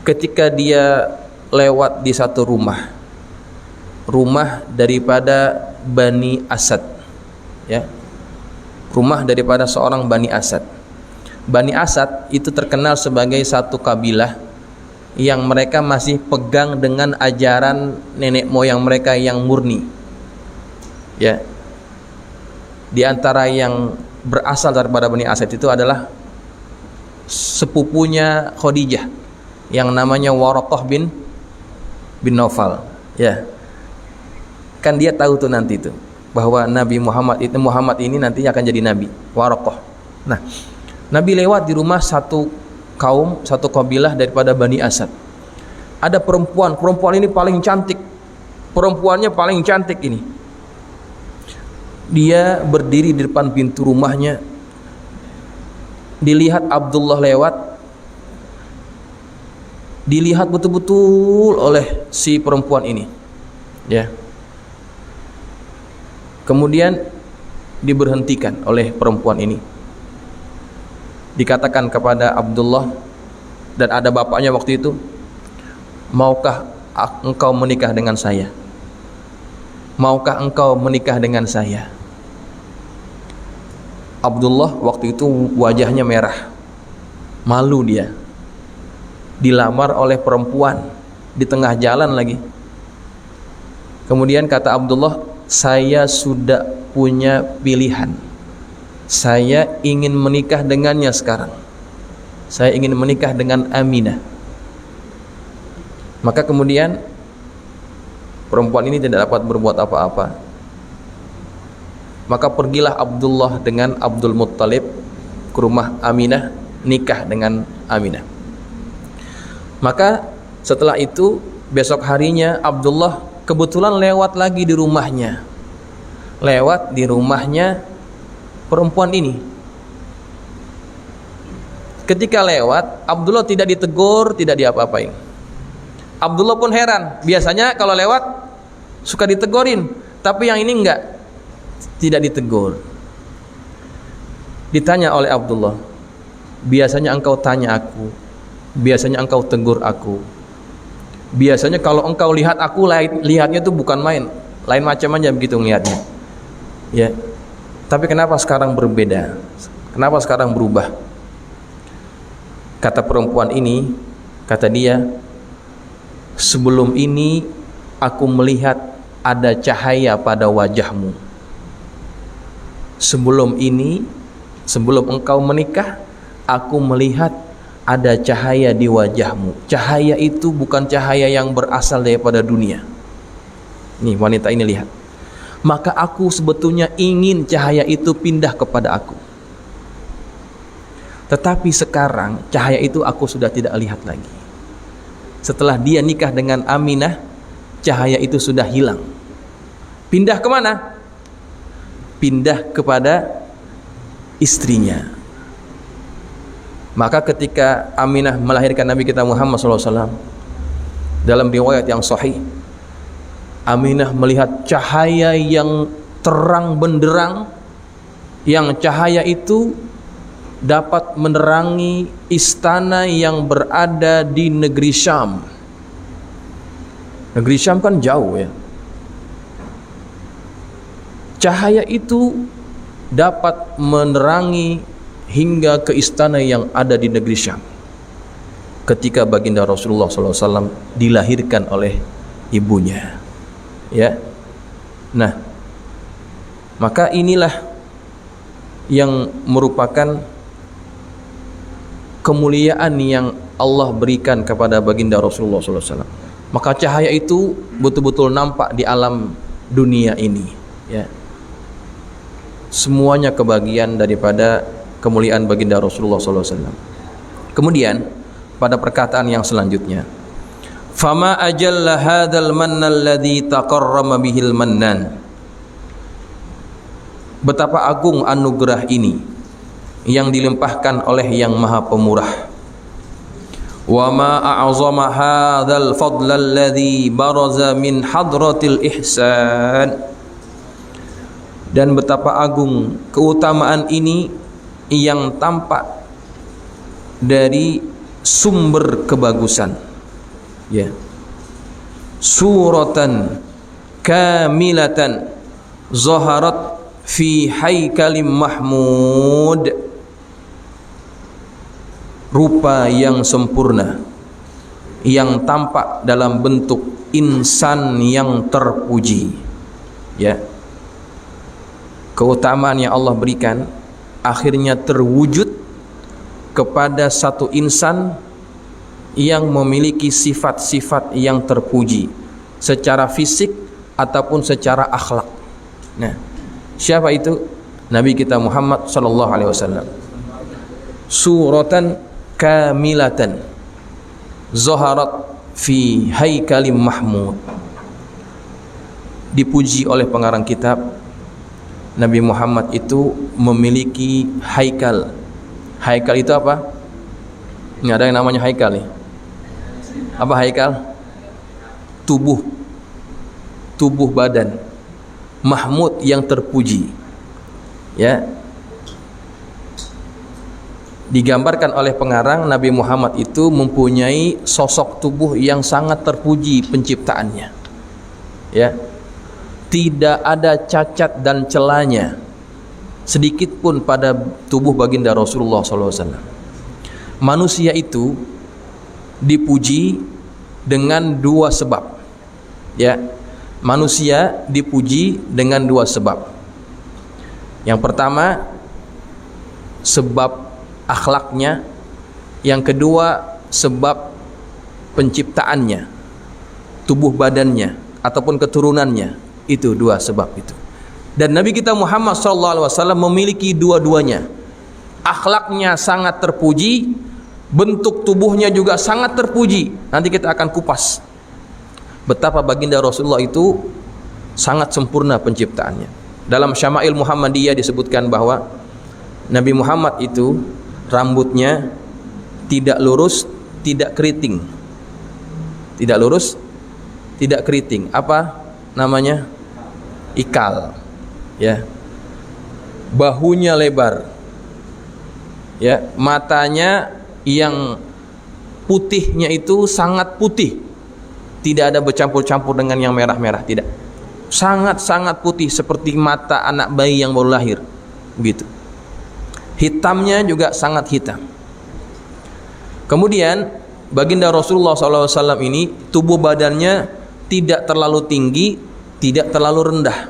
Ketika dia lewat di satu rumah daripada Bani Asad ya, rumah daripada seorang Bani Asad. Bani Asad itu terkenal sebagai satu kabilah yang mereka masih pegang dengan ajaran nenek moyang mereka yang murni ya. Di antara yang berasal daripada Bani Asad itu adalah sepupunya Khadijah yang namanya Waraqah bin Naufal ya. Kan dia tahu tuh nanti tuh bahwa Nabi Muhammad ini nantinya akan jadi nabi, Waraqah. Nah, Nabi lewat di rumah satu kaum, satu kabilah daripada Bani Asad. Ada perempuan ini paling cantik. Perempuannya paling cantik ini. Dia berdiri di depan pintu rumahnya. Dilihat Abdullah lewat. Dilihat betul-betul oleh si perempuan ini. Ya. Kemudian diberhentikan oleh perempuan ini. Dikatakan kepada Abdullah dan ada bapaknya waktu itu, maukah engkau menikah dengan saya? Maukah engkau menikah dengan saya? Abdullah waktu itu wajahnya merah, malu dia. Dilamar oleh perempuan di tengah jalan lagi. Kemudian kata Abdullah, saya sudah punya pilihan. Saya ingin menikah dengannya sekarang. Saya ingin menikah dengan Aminah. Maka kemudian perempuan ini tidak dapat berbuat apa-apa. Maka pergilah Abdullah dengan Abdul Muttalib ke rumah Aminah, nikah dengan Aminah. Maka setelah itu besok harinya Abdullah kebetulan lewat lagi di rumahnya. Lewat di rumahnya perempuan ini. Ketika lewat, Abdullah tidak ditegur, tidak diapa-apain. Abdullah pun heran. Biasanya kalau lewat suka ditegurin, tapi yang ini enggak, tidak ditegur. Ditanya oleh Abdullah, biasanya engkau tanya aku, biasanya engkau tegur aku. Biasanya kalau engkau lihat aku, lihatnya itu bukan main, lain macam aja begitu ngelihatnya. Ya. Tapi kenapa sekarang berbeda? Kenapa sekarang berubah? Kata perempuan ini, kata dia, sebelum ini aku melihat ada cahaya pada wajahmu. Sebelum ini, sebelum engkau menikah, aku melihat ada cahaya di wajahmu. Cahaya itu bukan cahaya yang berasal daripada dunia. Nih wanita ini lihat. Maka aku sebetulnya ingin cahaya itu pindah kepada aku. Tetapi sekarang cahaya itu aku sudah tidak lihat lagi. Setelah dia nikah dengan Aminah, cahaya itu sudah hilang. Pindah kemana? Pindah kepada istrinya. Maka ketika Aminah melahirkan Nabi kita Muhammad SAW, dalam riwayat yang sahih, Aminah melihat cahaya yang terang benderang, yang cahaya itu dapat menerangi istana yang berada di negeri Syam. Negeri Syam kan jauh ya. Cahaya itu dapat menerangi hingga ke istana yang ada di negeri Syam. Ketika baginda Rasulullah SAW dilahirkan oleh ibunya. Ya. Nah, maka inilah yang merupakan kemuliaan yang Allah berikan kepada baginda Rasulullah SAW. Maka cahaya itu betul-betul nampak di alam dunia ini, ya. Semuanya kebagian daripada kemuliaan baginda Rasulullah SAW. Kemudian pada perkataan yang selanjutnya, fama ajalla hadzal manna alladhi taqarrama bihil mannan. Betapa agung anugerah ini yang dilimpahkan oleh yang maha pemurah. Wa ma a'zama hadzal fadl alladhi baraza min hadratil ihsan. Dan betapa agung keutamaan ini yang tampak dari sumber kebagusan, ya. Suratan kamilatan zaharat fi haikalim mahmud. Rupa yang sempurna yang tampak dalam bentuk insan yang terpuji, ya. Keutamaan yang Allah berikan akhirnya terwujud kepada satu insan yang memiliki sifat-sifat yang terpuji secara fisik ataupun secara akhlak. Nah, siapa itu? Nabi kita Muhammad sallallahu alaihi wasallam. Suratan kamilatan zaharat fi haikalim mahmud. Dipuji oleh pengarang kitab, Nabi Muhammad itu memiliki haikal. Haikal itu apa? Ini ada yang namanya haikal nih. Apa haikal? Tubuh. Tubuh badan. Mahmud yang terpuji. Ya. Digambarkan oleh pengarang, Nabi Muhammad itu mempunyai sosok tubuh yang sangat terpuji penciptaannya. Ya. Tidak ada cacat dan celanya sedikit pun pada tubuh baginda Rasulullah SAW. Manusia itu dipuji dengan dua sebab, ya. Manusia dipuji dengan dua sebab. Yang pertama sebab akhlaknya, yang kedua sebab penciptaannya, tubuh badannya ataupun keturunannya. Itu dua sebab itu. Dan Nabi kita Muhammad SAW memiliki dua-duanya. Akhlaknya sangat terpuji, bentuk tubuhnya juga sangat terpuji. Nanti kita akan kupas betapa baginda Rasulullah itu sangat sempurna penciptaannya. Dalam Syama'il Muhammadiyah disebutkan bahwa Nabi Muhammad itu rambutnya tidak lurus, tidak keriting. Tidak lurus, tidak keriting. Apa namanya? Ikal, ya. Bahunya lebar, ya. Matanya yang putihnya itu sangat putih, tidak ada bercampur-campur dengan yang merah-merah, tidak. Sangat-sangat putih seperti mata anak bayi yang baru lahir, begitu. Hitamnya juga sangat hitam. Kemudian baginda Rasulullah SAW ini tubuh badannya tidak terlalu tinggi, tidak terlalu rendah,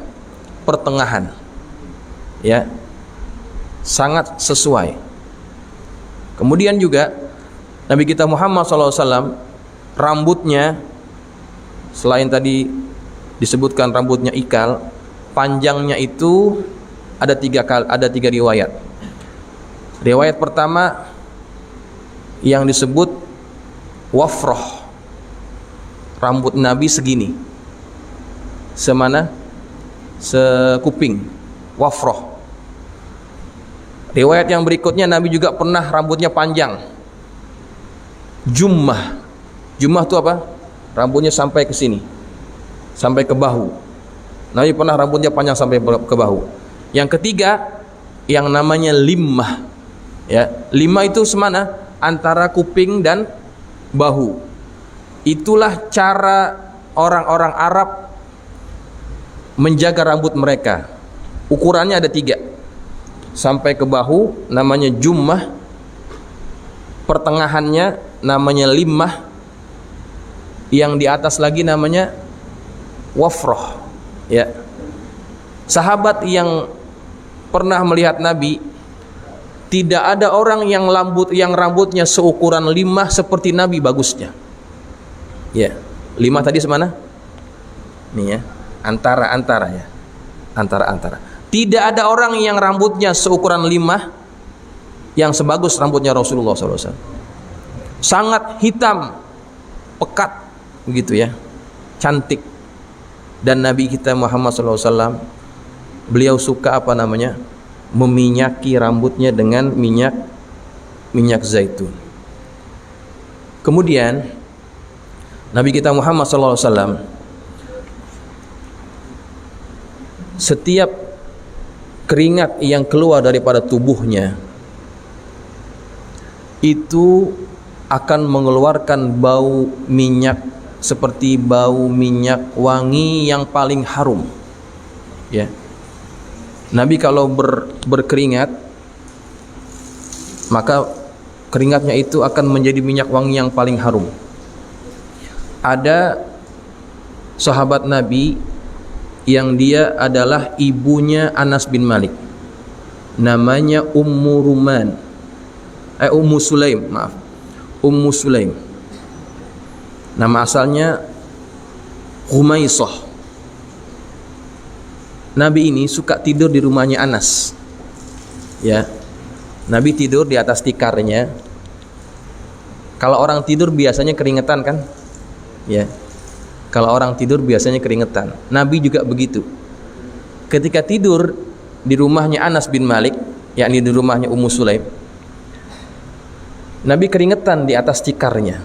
pertengahan, ya, sangat sesuai. Kemudian juga Nabi kita Muhammad SAW rambutnya, selain tadi disebutkan rambutnya ikal, panjangnya itu ada tiga riwayat. Riwayat pertama yang disebut wafroh, rambut Nabi segini, semana? Sekuping, wafroh. Riwayat yang berikutnya Nabi juga pernah rambutnya panjang, jummah. Jummah itu apa? Rambutnya sampai ke sini, sampai ke bahu. Nabi pernah rambutnya panjang sampai ke bahu. Yang ketiga yang namanya limmah, ya. Limmah itu semana? Antara kuping dan bahu. Itulah cara orang-orang Arab menjaga rambut mereka. Ukurannya ada 3. Sampai ke bahu namanya jummah, pertengahannya namanya limmah, yang di atas lagi namanya wafroh, ya. Sahabat yang pernah melihat Nabi, tidak ada orang yang rambutnya seukuran limmah seperti Nabi bagusnya, ya. Limmah tadi semana? Nih, ya. antara ya, antara. Tidak ada orang yang rambutnya seukuran 5 yang sebagus rambutnya Rasulullah SAW. Sangat hitam, pekat, begitu ya, cantik. Dan Nabi kita Muhammad SAW, beliau suka meminyaki rambutnya dengan minyak zaitun. Kemudian Nabi kita Muhammad SAW, setiap keringat yang keluar daripada tubuhnya itu akan mengeluarkan bau minyak seperti bau minyak wangi yang paling harum. Ya. Nabi kalau berkeringat, maka keringatnya itu akan menjadi minyak wangi yang paling harum. Ada sahabat Nabi yang dia adalah ibunya Anas bin Malik, namanya Ummu Sulaim. Nama asalnya Humaisah. Nabi ini suka tidur di rumahnya Anas. Ya. Nabi tidur di atas tikarnya. Kalau orang tidur biasanya keringetan kan? Ya. Kalau orang tidur biasanya keringetan. Nabi juga begitu. Ketika tidur di rumahnya Anas bin Malik, yakni di rumahnya Ummu Sulaim, Nabi keringetan di atas tikarnya.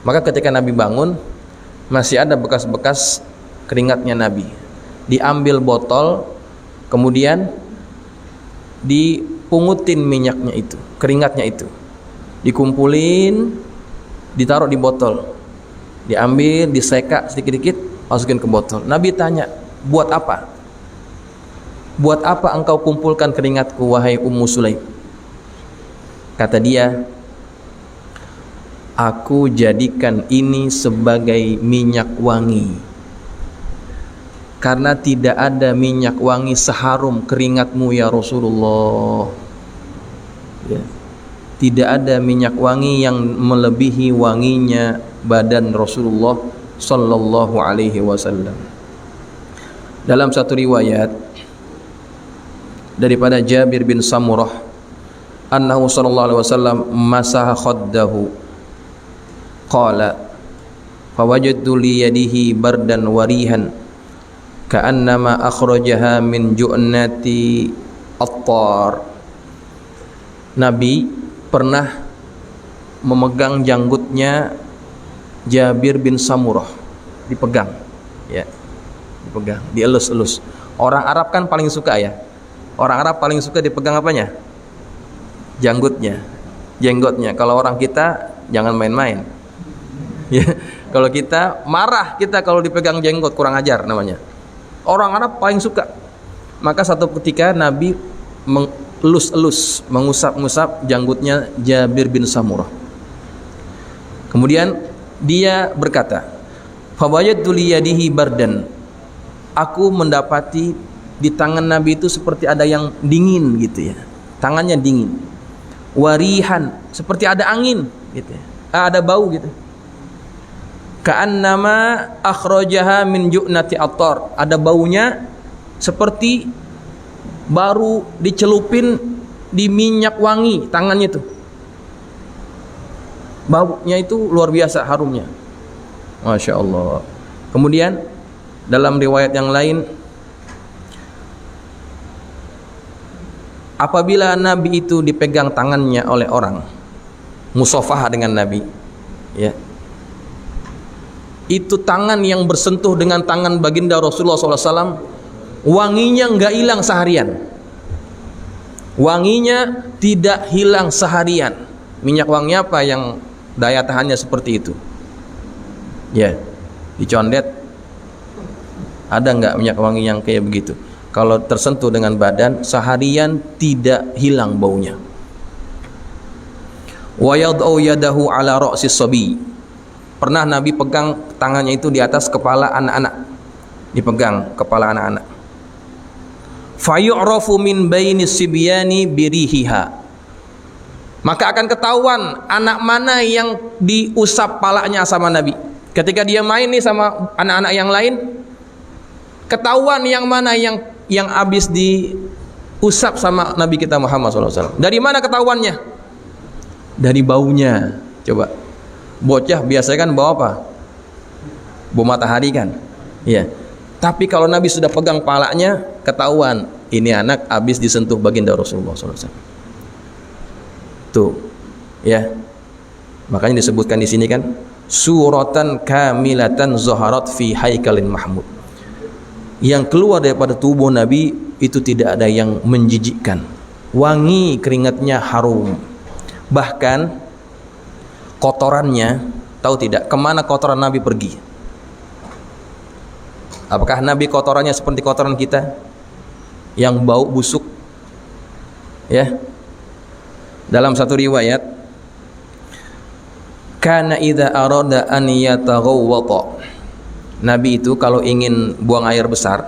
Maka ketika Nabi bangun, masih ada bekas-bekas keringatnya Nabi. Diambil botol, kemudian dipungutin minyaknya itu, keringatnya itu, dikumpulin, ditaruh di botol, diambil, diseka sedikit-sedikit, masukin ke botol. Nabi tanya, buat apa? Buat apa engkau kumpulkan keringatku, wahai Ummu Sulaim? Kata dia, aku jadikan ini sebagai minyak wangi, karena tidak ada minyak wangi seharum keringatmu ya Rasulullah. Ya. Tidak ada minyak wangi yang melebihi wanginya badan Rasulullah sallallahu alaihi wasallam. Dalam satu riwayat daripada Jabir bin Samurah, annahu sallallahu alaihi wasallam masaha khaddahu, qala fawajadtu li yadihi bardan warihan ka'annama akhrajaha min ju'nati attar. Nabi pernah memegang janggutnya Jabir bin Samurah, dipegang, ya, dipegang, dielus-elus. Orang Arab kan paling suka ya, orang Arab paling suka dipegang apanya? Janggutnya, jenggotnya. Kalau orang kita jangan main-main. Ya, kalau kita marah, kita kalau dipegang jenggot, kurang ajar namanya. Orang Arab paling suka. Maka satu ketika Nabi mengelus-elus, mengusap-ngusap janggutnya Jabir bin Samurah. Kemudian dia berkata, "Fawajadtu li yadihi bardan." Aku mendapati di tangan Nabi itu seperti ada yang dingin gitu ya. Tangannya dingin. Warihan, seperti ada angin gitu ya. Ada bau gitu. Ka'annama akhrajaha min ju'nati attar. Ada baunya seperti baru dicelupin di minyak wangi tangannya itu. Baunya itu luar biasa harumnya. Masya Allah. Kemudian dalam riwayat yang lain, apabila Nabi itu dipegang tangannya oleh orang, musafahah dengan Nabi, ya, itu tangan yang bersentuh dengan tangan baginda Rasulullah SAW, wanginya nggak hilang seharian. Wanginya tidak hilang seharian. Minyak wangi apa yang daya tahannya seperti itu? Ya, dicondet. Ada nggak minyak wangi yang kayak begitu? Kalau tersentuh dengan badan, seharian tidak hilang baunya. Wa yad'u yadahu ala ra'sis sabi. Pernah Nabi pegang tangannya itu di atas kepala anak-anak. Dipegang kepala anak-anak. Fayu'rafu min bainis sibyani birihiha. Maka akan ketahuan anak mana yang diusap palanya sama Nabi. Ketika dia main nih sama anak-anak yang lain, Ketahuan yang mana yang habis diusap sama Nabi kita Muhammad SAW. Dari mana ketahuannya? Dari baunya. Coba, bocah biasanya kan bau apa? Bau matahari kan? Iya. Tapi kalau Nabi sudah pegang palanya, ketahuan ini anak habis disentuh baginda Rasulullah SAW. Tuh, ya. Makanya disebutkan di sini kan, suratan kamilatan zaharat fi haikalin mahmud. Yang keluar daripada tubuh Nabi itu tidak ada yang menjijikkan. Wangi keringatnya harum. Bahkan kotorannya, tahu tidak kemana kotoran Nabi pergi? Apakah Nabi kotorannya seperti kotoran kita yang bau busuk? Ya. Dalam satu riwayat, kana idza arada an yataghawwata, Nabi itu kalau ingin buang air besar,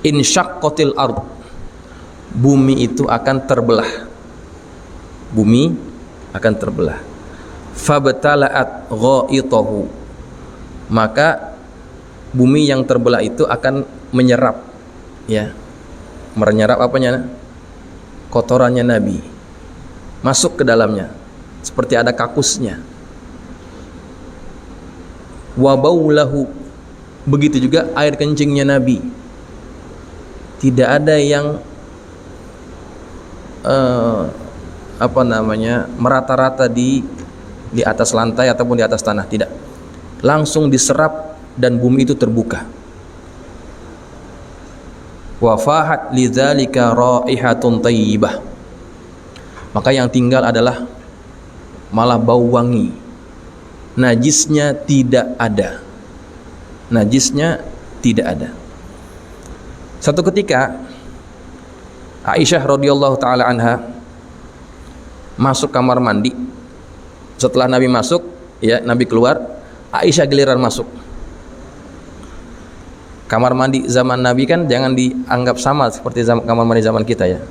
insyaqqatil ard, bumi itu akan terbelah. Bumi akan terbelah. Fabtala'at ghaitahu, maka bumi yang terbelah itu akan menyerap, ya, menyerap apanya? Kotorannya Nabi masuk ke dalamnya, seperti ada kakusnya. Wa baulahu, begitu juga air kencingnya Nabi. Tidak ada yang merata-rata di atas lantai ataupun di atas tanah, tidak. Langsung diserap dan bumi itu terbuka. Wa fahat lidzalika raihatun thayyibah, maka yang tinggal adalah malah bau wangi. Najisnya tidak ada. Najisnya tidak ada. Satu ketika Aisyah radhiyallahu taala anha masuk kamar mandi. Setelah Nabi masuk, ya, Nabi keluar, Aisyah giliran masuk. Kamar mandi zaman Nabi kan jangan dianggap sama seperti kamar mandi zaman kita, ya.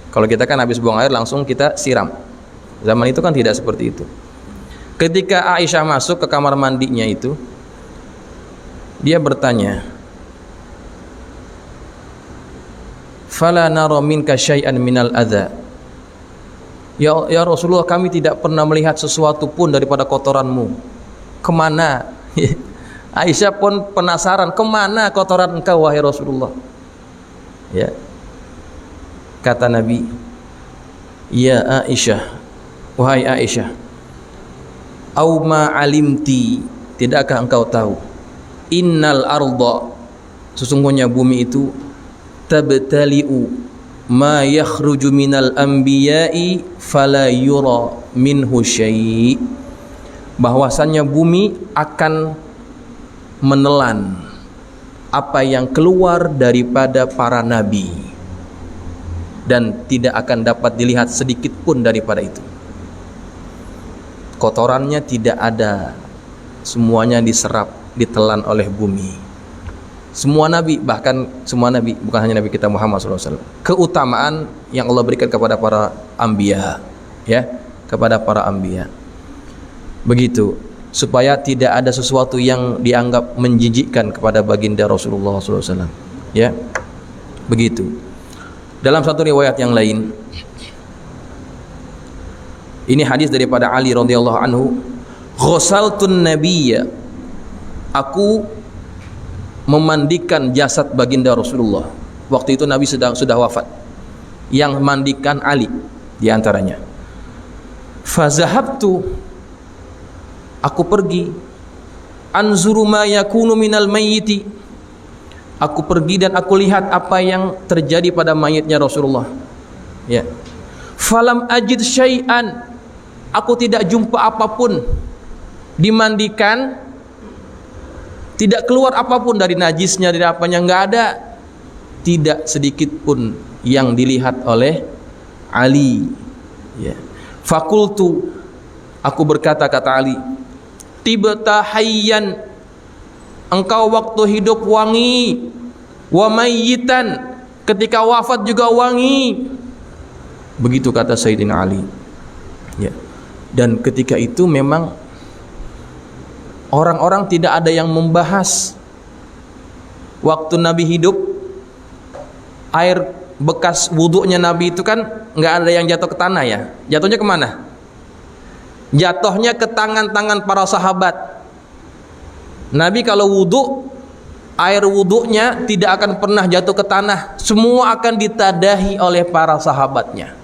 Kalau kita kan habis buang air langsung kita siram. Zaman itu kan tidak seperti itu. Ketika Aisyah masuk ke kamar mandinya itu, dia bertanya, "Fala nara minka syai'an minal adza." Ya Rasulullah, kami tidak pernah melihat sesuatu pun daripada kotoranmu. Kemana? Aisyah pun penasaran, kemana kotoran engkau wahai Rasulullah? Ya. Kata Nabi, "Ya Aisyah, wahai Aisyah, au ma alimti, tidakkah engkau tahu, innal arda, sesungguhnya bumi itu, tabtali'u ma yakhruju minal anbiya'i fala yura minhu syai', bahwasannya bumi akan menelan apa yang keluar daripada para nabi dan tidak akan dapat dilihat sedikit pun daripada itu. Kotorannya tidak ada, semuanya diserap, ditelan oleh bumi. Semua nabi, bahkan semua nabi, bukan hanya Nabi kita Muhammad SAW. Keutamaan yang Allah berikan kepada para anbiya, ya, kepada para anbiya. Begitu, supaya tidak ada sesuatu yang dianggap menjijikkan kepada baginda Rasulullah SAW, ya. Begitu. Dalam satu riwayat yang lain, ini hadis daripada Ali radhiyallahu anhu, ghasaltun nabiyya, aku memandikan jasad baginda Rasulullah. Waktu itu Nabi sudah wafat. Yang mandikan Ali di antaranya. Fazahabtu, aku pergi, anzuru ma yakunu minal mayyiti, aku pergi dan aku lihat apa yang terjadi pada mayitnya Rasulullah, ya. Falam ajid syai'an, aku tidak jumpa apapun. Dimandikan, tidak keluar apapun dari najisnya, dari apanya, enggak ada. Tidak sedikit pun yang dilihat oleh Ali, ya. Fakultu, aku berkata, kata Ali, tibta hayyan, engkau waktu hidup wangi, wa mayyitan, ketika wafat juga wangi. Begitu kata Sayyidina Ali, ya. Dan ketika itu memang orang-orang tidak ada yang membahas Waktu Nabi hidup, air bekas wudhunya Nabi itu kan nggak ada yang jatuh ke tanah ya. Jatuhnya kemana? Jatuhnya ke tangan-tangan para sahabat. Nabi kalau wudhu, air wudhunya tidak akan pernah jatuh ke tanah. Semua akan ditadahi oleh para sahabatnya.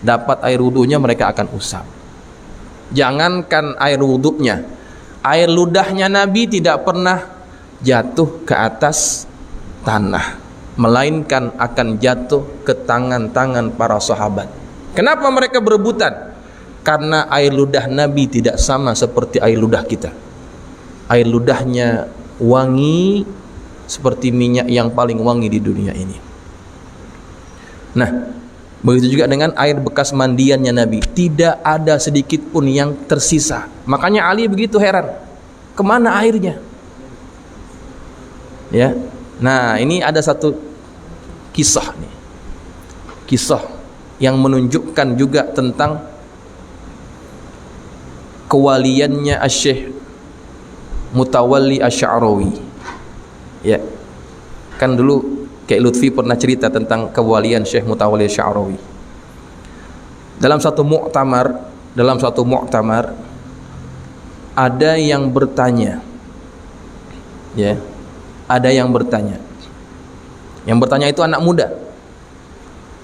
Dapat air wudhunya mereka akan usap. Jangankan air wudhunya, air ludahnya Nabi tidak pernah jatuh ke atas tanah, melainkan akan jatuh ke tangan-tangan para sahabat. Kenapa mereka berebutan? Karena air ludah Nabi tidak sama seperti air ludah kita. Air ludahnya wangi seperti minyak yang paling wangi di dunia ini. Nah, begitu juga dengan air bekas mandiannya Nabi, tidak ada sedikit pun yang tersisa. Makanya Ali begitu heran, kemana airnya? Ya, nah ini ada satu kisah nih, kisah yang menunjukkan juga tentang kewaliannya Asy-Syaikh Mutawalli Asy-Sya'rawi. Ya, kan dulu kayak Lutfi pernah cerita tentang kewalian Syekh Mutawalli Asy-Sya'rawi. Dalam satu muktamar ada yang bertanya, ya, ada yang bertanya. Yang bertanya itu anak muda.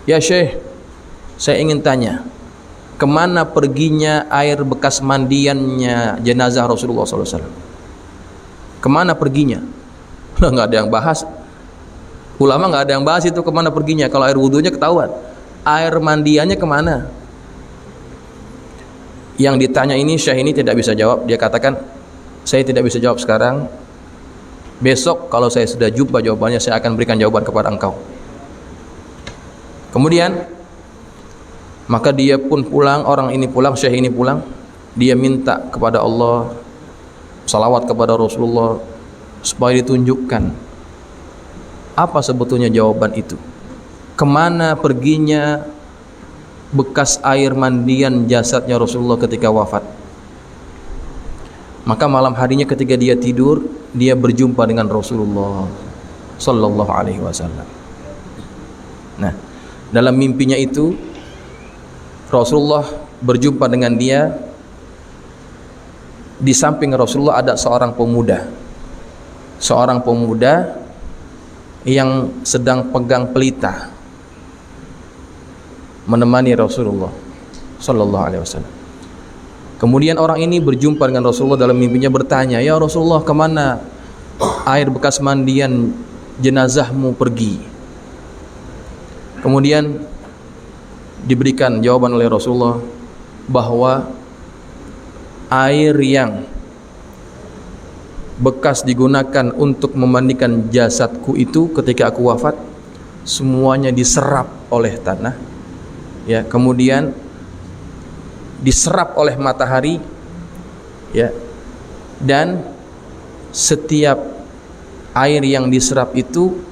Ya Syekh, saya ingin tanya, kemana perginya air bekas mandiannya jenazah Rasulullah SAW? Kemana perginya? Nggak ada yang bahas. Ulama nggak ada yang bahas itu kemana perginya. Kalau air wudhunya ketahuan, air mandiannya kemana? Yang ditanya ini, Syekh ini tidak bisa jawab. Dia katakan, saya tidak bisa jawab sekarang. Besok kalau saya sudah jumpa jawabannya, saya akan berikan jawaban kepada engkau. Kemudian maka dia pun pulang, orang ini pulang, Syekh ini pulang. Dia minta kepada Allah, salawat kepada Rasulullah, supaya ditunjukkan apa sebetulnya jawaban itu. Kemana perginya bekas air mandian jasadnya Rasulullah ketika wafat? Maka malam harinya ketika dia tidur, dia berjumpa dengan Rasulullah sallallahu alaihi wasallam. Nah, dalam mimpinya itu Rasulullah berjumpa dengan dia. Di samping Rasulullah ada seorang pemuda yang sedang pegang pelita menemani Rasulullah sallallahu alaihi wasallam. Kemudian orang ini berjumpa dengan Rasulullah dalam mimpinya, bertanya, "Ya Rasulullah, kemana air bekas mandian jenazahmu pergi?" Kemudian diberikan jawaban oleh Rasulullah bahwa air yang bekas digunakan untuk memandikan jasadku itu ketika aku wafat, semuanya diserap oleh tanah, ya, kemudian diserap oleh matahari, ya, dan setiap air yang diserap itu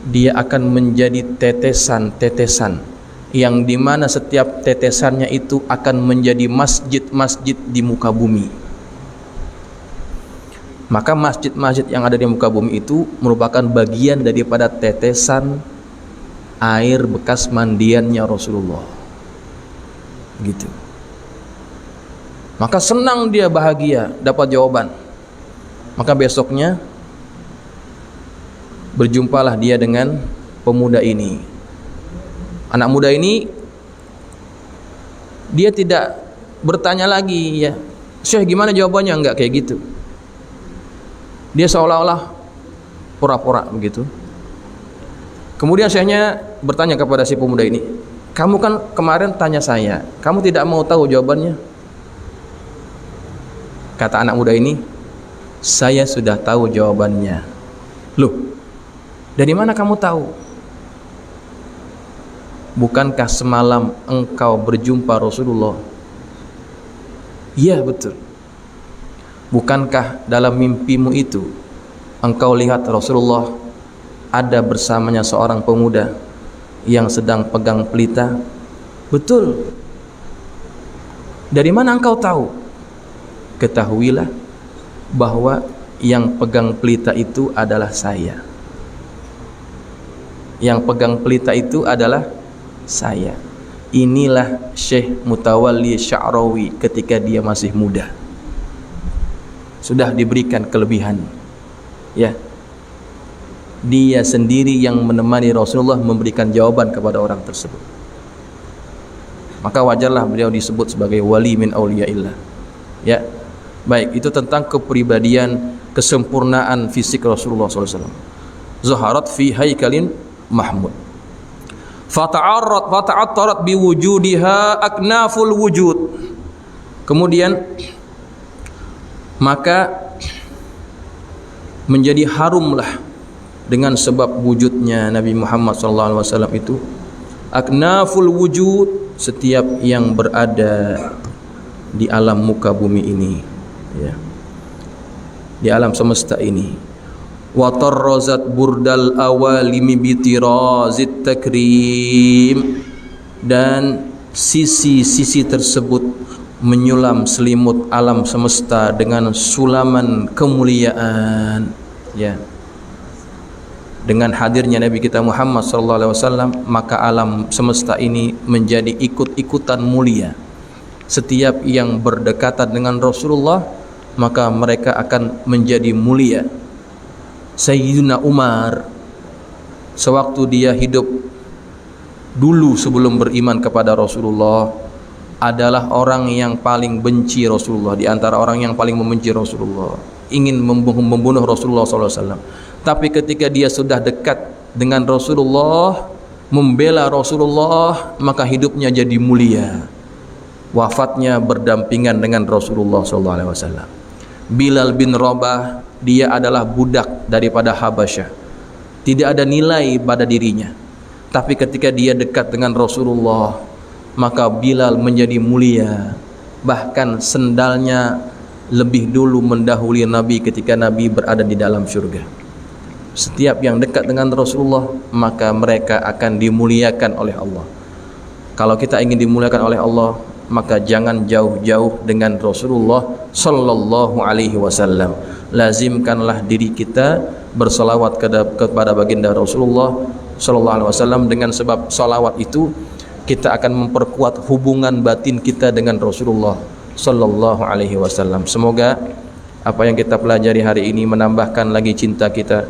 dia akan menjadi tetesan-tetesan, yang dimana setiap tetesannya itu akan menjadi masjid-masjid di muka bumi. Maka masjid-masjid yang ada di muka bumi itu merupakan bagian daripada tetesan air bekas mandiannya Rasulullah, gitu. Maka senang dia, bahagia dapat jawaban. Maka besoknya berjumpalah dia dengan pemuda ini. Anak muda ini dia tidak bertanya lagi, ya Syekh gimana jawabannya, enggak kayak gitu. Dia seolah-olah pura-pura begitu. Kemudian Syekhnya bertanya kepada si pemuda ini, "Kamu kan kemarin tanya saya, kamu tidak mau tahu jawabannya?" Kata anak muda ini, "Saya sudah tahu jawabannya." "Loh, dari mana kamu tahu?" "Bukankah semalam engkau berjumpa Rasulullah?" "Iya, betul." "Bukankah dalam mimpimu itu engkau lihat Rasulullah ada bersamanya seorang pemuda yang sedang pegang pelita?" "Betul." "Dari mana engkau tahu?" "Ketahuilah bahwa yang pegang pelita itu adalah saya." Yang pegang pelita itu adalah saya. Inilah Syekh Mutawalli Sya'rawi ketika dia masih muda. Sudah diberikan kelebihan. Ya. Dia sendiri yang menemani Rasulullah memberikan jawaban kepada orang tersebut. Maka wajarlah beliau disebut sebagai wali min auliyaillah. Ya. Baik, itu tentang kepribadian, kesempurnaan fisik Rasulullah SAW. Zaharat fi haikalin mahmud. Fata'attarat biwujudiha aknaful wujud. Kemudian maka menjadi harumlah dengan sebab wujudnya Nabi Muhammad SAW itu aknaful wujud, setiap yang berada di alam muka bumi ini, ya, di alam semesta ini. Wa tarrazat burdal awalimi bitirazit takrim, dan sisi-sisi tersebut menyulam selimut alam semesta dengan sulaman kemuliaan, ya. Dengan hadirnya Nabi kita Muhammad SAW, maka alam semesta ini menjadi ikut-ikutan mulia. Setiap yang berdekatan dengan Rasulullah, maka mereka akan menjadi mulia. Sayyidina Umar, sewaktu dia hidup dulu sebelum beriman kepada Rasulullah, adalah orang yang paling benci Rasulullah, di antara orang yang paling membenci Rasulullah, ingin membunuh Rasulullah SAW. Tapi ketika dia sudah dekat dengan Rasulullah, membela Rasulullah, maka hidupnya jadi mulia. Wafatnya berdampingan dengan Rasulullah SAW. Bilal bin Rabah, dia adalah budak daripada Habasyah, tidak ada nilai pada dirinya. Tapi ketika dia dekat dengan Rasulullah, maka Bilal menjadi mulia. Bahkan sendalnya lebih dulu mendahului Nabi ketika Nabi berada di dalam surga. Setiap yang dekat dengan Rasulullah, maka mereka akan dimuliakan oleh Allah. Kalau kita ingin dimuliakan oleh Allah, maka jangan jauh-jauh dengan Rasulullah sallallahu alaihi wasallam. Lazimkanlah diri kita bersalawat kepada baginda Rasulullah sallallahu alaihi wasallam. Dengan sebab salawat itu kita akan memperkuat hubungan batin kita dengan Rasulullah sallallahu alaihi wasallam. Semoga apa yang kita pelajari hari ini menambahkan lagi cinta kita,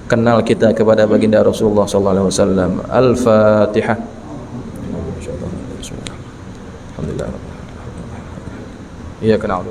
kenal kita kepada baginda Rasulullah sallallahu alaihi wasallam. Al-Fatihah. Alhamdulillah. Iya, kenal.